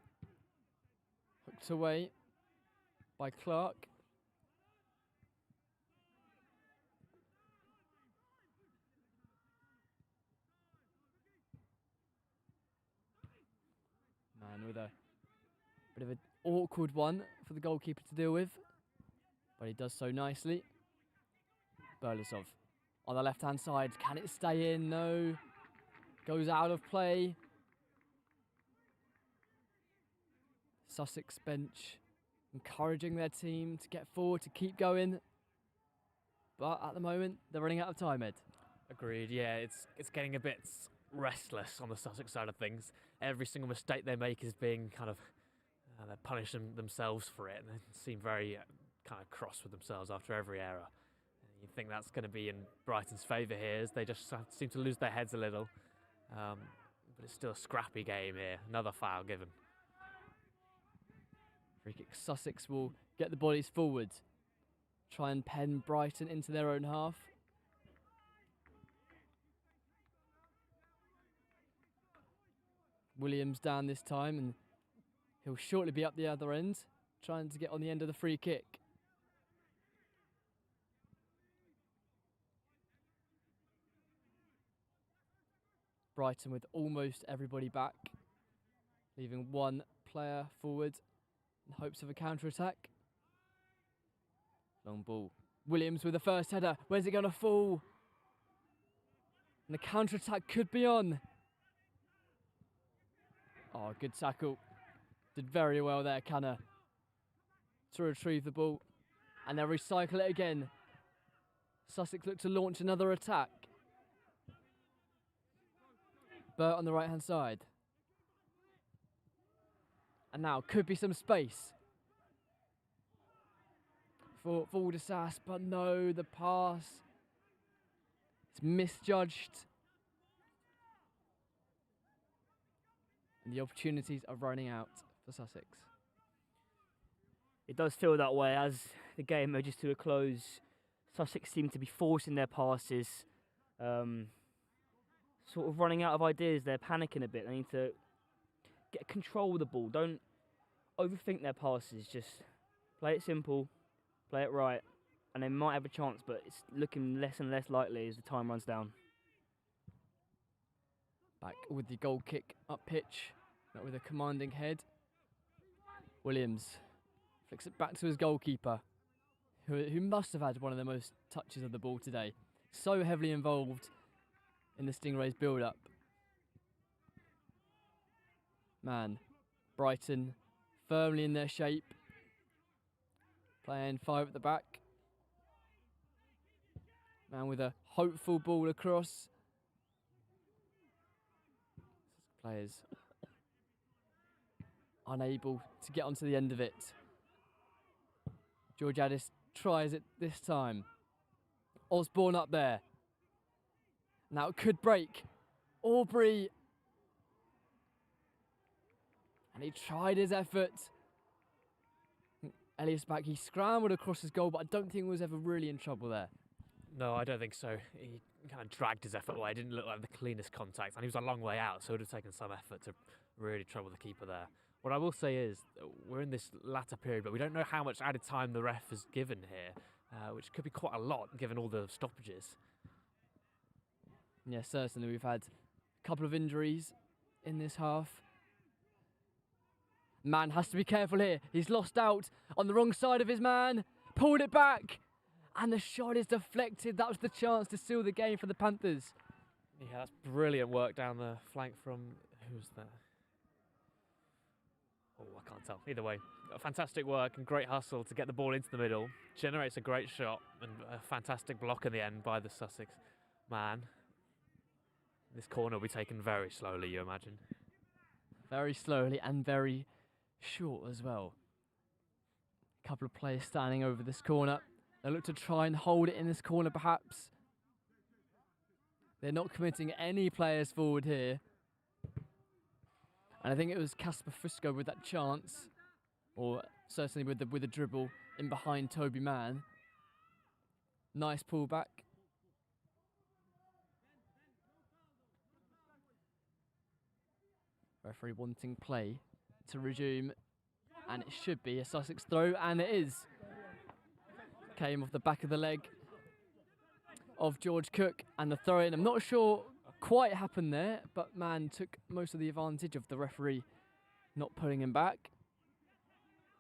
Hooked away by Clark. Man with a bit of an awkward one for the goalkeeper to deal with, but he does so nicely. Burlesoff on the left-hand side. Can it stay in? No. Goes out of play. Sussex bench encouraging their team to get forward, to keep going. But at the moment, they're running out of time, Ed. Agreed, yeah, it's getting a bit restless on the Sussex side of things. Every single mistake they make is being kind of, they're punishing themselves for it, and they seem very kind of cross with themselves after every error. You think that's going to be in Brighton's favour here, as they just seem to lose their heads a little. But it's still a scrappy game here. Another foul given. Free kick. Sussex will get the bodies forward. Try and pen Brighton into their own half. Williams down this time, and he'll shortly be up the other end, trying to get on the end of the free kick. Brighton with almost everybody back, leaving one player forward in hopes of a counter-attack. Long ball. Williams with the first header. Where's it going to fall? And the counter-attack could be on. Oh, good tackle. Did very well there, Canner, to retrieve the ball. And they'll recycle it again. Sussex look to launch another attack. Burt on the right-hand side. And now could be some space for Valdesas, but no, the pass. It's misjudged. And the opportunities are running out for Sussex. It does feel that way as the game merges to a close. Sussex seem to be forcing their passes, sort of running out of ideas. They're panicking a bit. They need to get control of the ball. Don't overthink their passes. Just play it simple, play it right. and they might have a chance, but it's looking less and less likely as the time runs down. Back with the goal kick up pitch, but with a commanding head. Williams flicks it back to his goalkeeper, who must have had one of the most touches of the ball today. So heavily involved in the Stingrays' build-up. Man, Brighton firmly in their shape. Playing 5 at the back. Man with a hopeful ball across. Players unable to get onto the end of it. Georgiadis tries it this time. Osborne up there. Now it could break. Aubrey. And he tried his effort. Elias back, he scrambled across his goal, but I don't think he was ever really in trouble there. No, I don't think so. He kind of dragged his effort away. It didn't look like the cleanest contact, and he was a long way out, so it would have taken some effort to really trouble the keeper there. What I will say is, we're in this latter period, but we don't know how much added time the ref has given here, which could be quite a lot given all the stoppages. Yeah, certainly we've had a couple of injuries in this half. Man has to be careful here. He's lost out on the wrong side of his man. Pulled it back. And the shot is deflected. That was the chance to seal the game for the Panthers. Yeah, that's brilliant work down the flank from... who's that? Oh, I can't tell. Either way, fantastic work and great hustle to get the ball into the middle. Generates a great shot and a fantastic block in the end by the Sussex man. This corner will be taken very slowly, you imagine. Very slowly and very short as well. A couple of players standing over this corner. They look to try and hold it in this corner perhaps. They're not committing any players forward here. And I think it was Casper Frisco with that chance, or certainly with the dribble in behind Toby Mann. Nice pullback. Referee wanting play to resume, and it should be a Sussex throw, and it is. Came off the back of the leg of George Cook, and the throw in. I'm not sure quite happened there, but man took most of the advantage of the referee not pulling him back.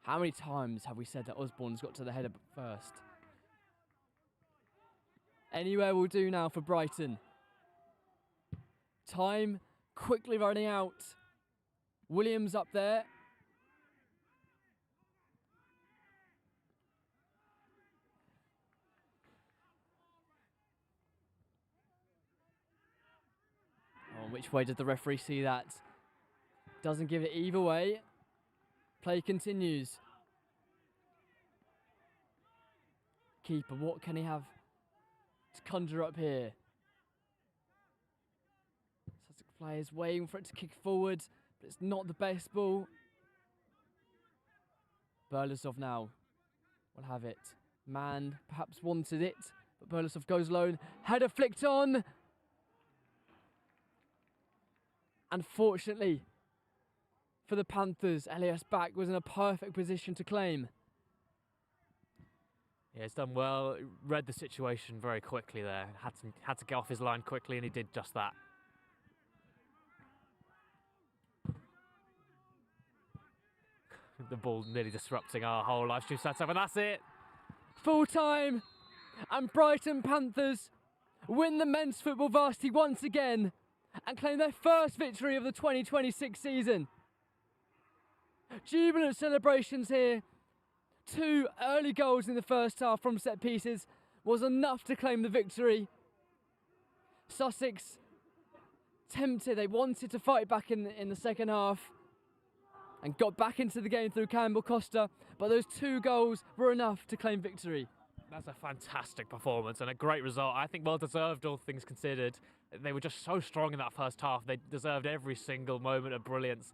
How many times have we said that Osborne's got to the header first? Anywhere will do now for Brighton. Time quickly running out. Williams up there. Oh, which way did the referee see that? Doesn't give it either way. Play continues. Keeper, what can he have to conjure up here? Sussex players waiting for it to kick forward, but it's not the best ball. Burlesov now will have it. Man perhaps wanted it, but Burlesov goes lone. Header flicked on. Unfortunately for the Panthers, Elias Back was in a perfect position to claim. Yeah, he's done well. Read the situation very quickly there. Had to get off his line quickly, and he did just that. The ball nearly disrupting our whole live stream setup, and that's it. Full time, and Brighton Panthers win the men's football varsity once again and claim their first victory of the 2026 season. Jubilant celebrations here. 2 early goals in the first half from set pieces was enough to claim the victory. Sussex tempted, they wanted to fight back in the second half and got back into the game through Campbell Costa, but those 2 goals were enough to claim victory. That's a fantastic performance and a great result. I think well deserved, all things considered. They were just so strong in that first half. They deserved every single moment of brilliance.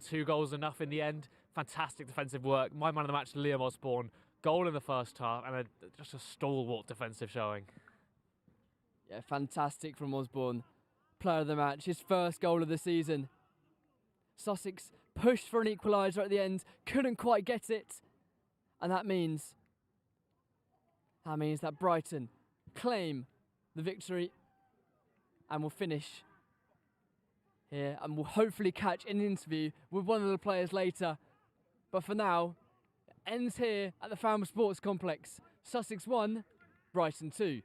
2 goals enough in the end. Fantastic defensive work. My man of the match, Liam Osborne. Goal in the first half and just a stalwart defensive showing. Yeah, fantastic from Osborne. Player of the match, his first goal of the season. Sussex pushed for an equaliser at the end, couldn't quite get it. And that means That means that Brighton claim the victory and will finish here and will hopefully catch an interview with one of the players later. But for now, it ends here at the Falmer Sports Complex. Sussex 1, Brighton 2.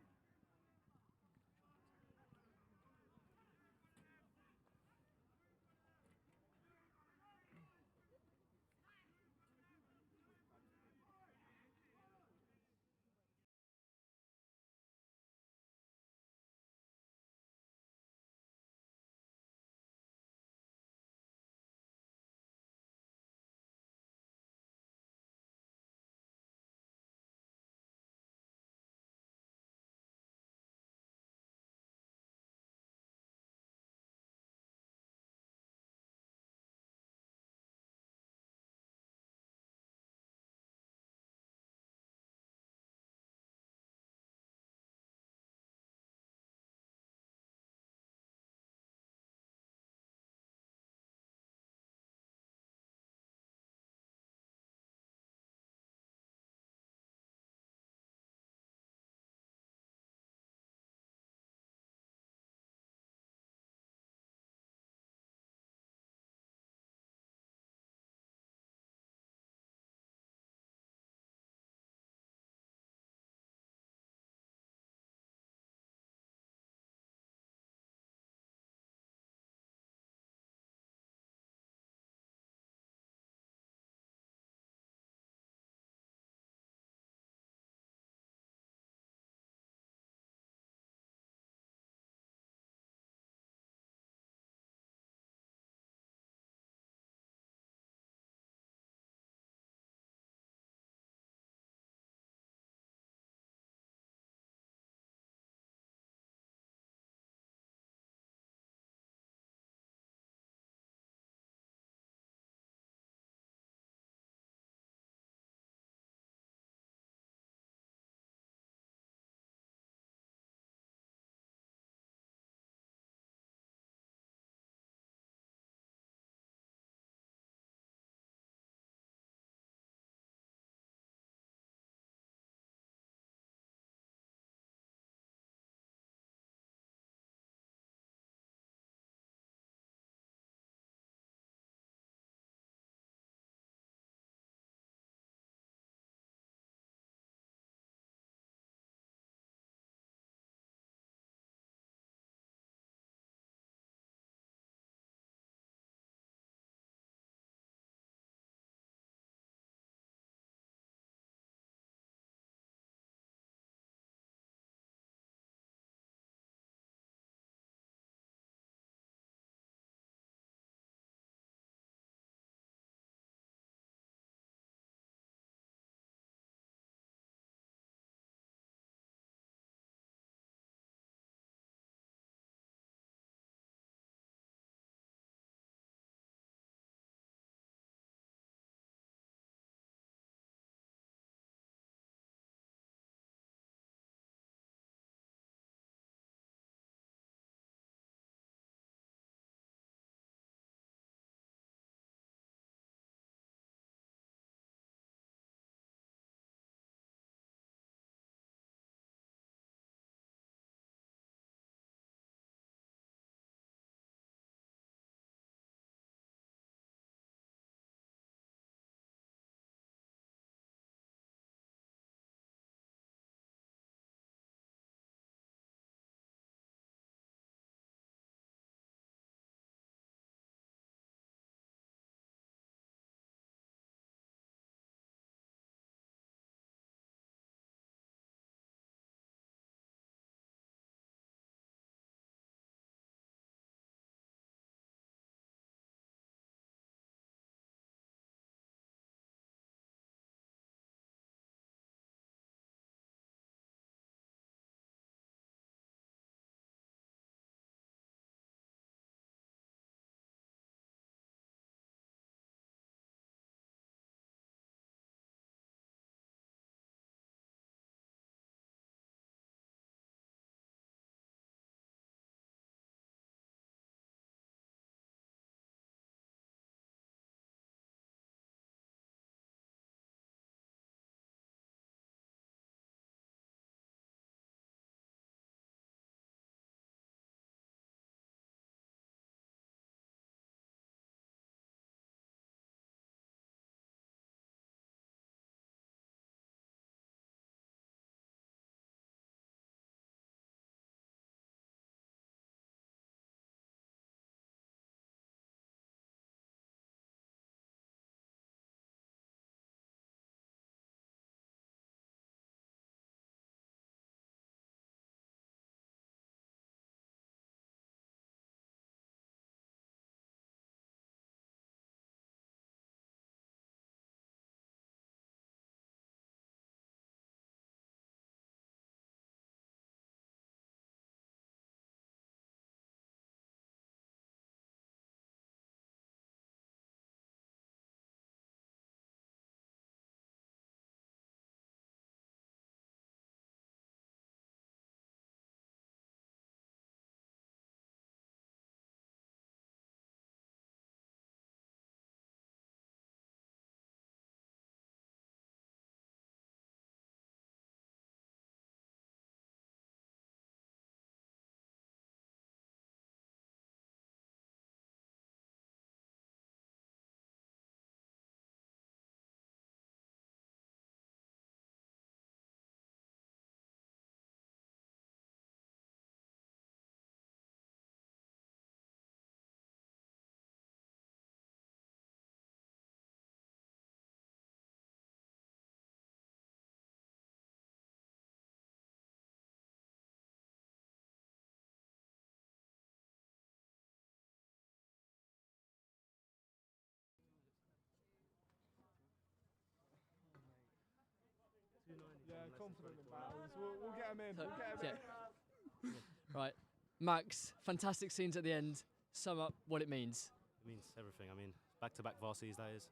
Yeah, confident in battles. We'll get them in. We'll get 'em in. Right, Max, fantastic scenes at the end. Sum up what it means. It means everything. I mean, back-to-back varsities, that is.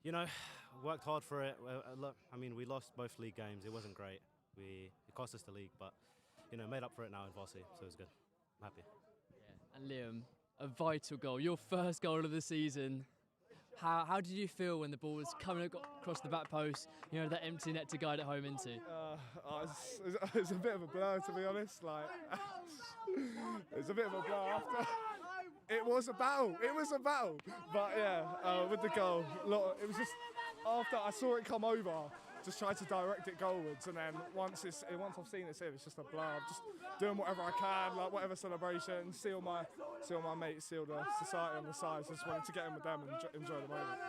You know, worked hard for it. Look, I mean, we lost both league games. It wasn't great. It cost us the league, but, you know, made up for it now in varsity, so it was good. I'm happy. Yeah. And Liam, a vital goal, your first goal of the season. How did you feel when the ball was coming across the back post, you know, that empty net to guide it home into? It's a bit of a blur, to be honest. Like, it's a bit of a blur after. It was a battle. But yeah, with the goal, it was just after I saw it come over, just tried to direct it goalwards, and then once I've seen it here, it's just a blur. I'm just doing whatever I can, like whatever celebration, see all my mates, see all the society on the side. So just wanted to get in with them and enjoy the moment.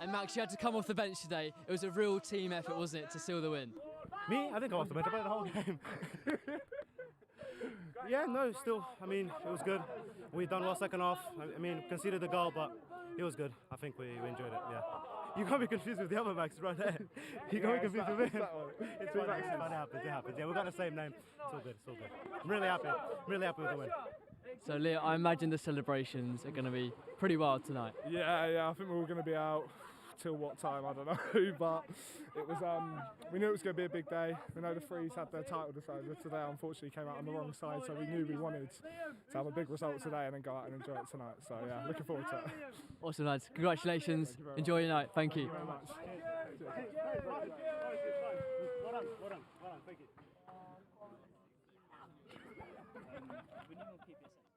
And Max, you had to come off the bench today. It was a real team effort, wasn't it, to seal the win? Me? I didn't go off the bench. I played the whole game. Yeah, no, still, I mean, it was good. We done well second half. I mean, conceded the goal, but it was good. I think we enjoyed it, yeah. You can't be confused with the other Max right there. You can't be confused with him. It's fine, it happens. Yeah, we've got the same name. It's all good. I'm really happy with the win. So, Leo, I imagine the celebrations are going to be pretty wild tonight. Yeah, I think we're all going to be out till what time, I don't know, but it was, we knew it was going to be a big day. We know the Threes had their title decided today, unfortunately came out on the wrong side, so we knew we wanted to have a big result today and then go out and enjoy it tonight. So yeah, looking forward to it. Awesome, lads. Congratulations. Enjoy your night. Thank you. Thank you very much. Well done. Thank you. We need more PPSN.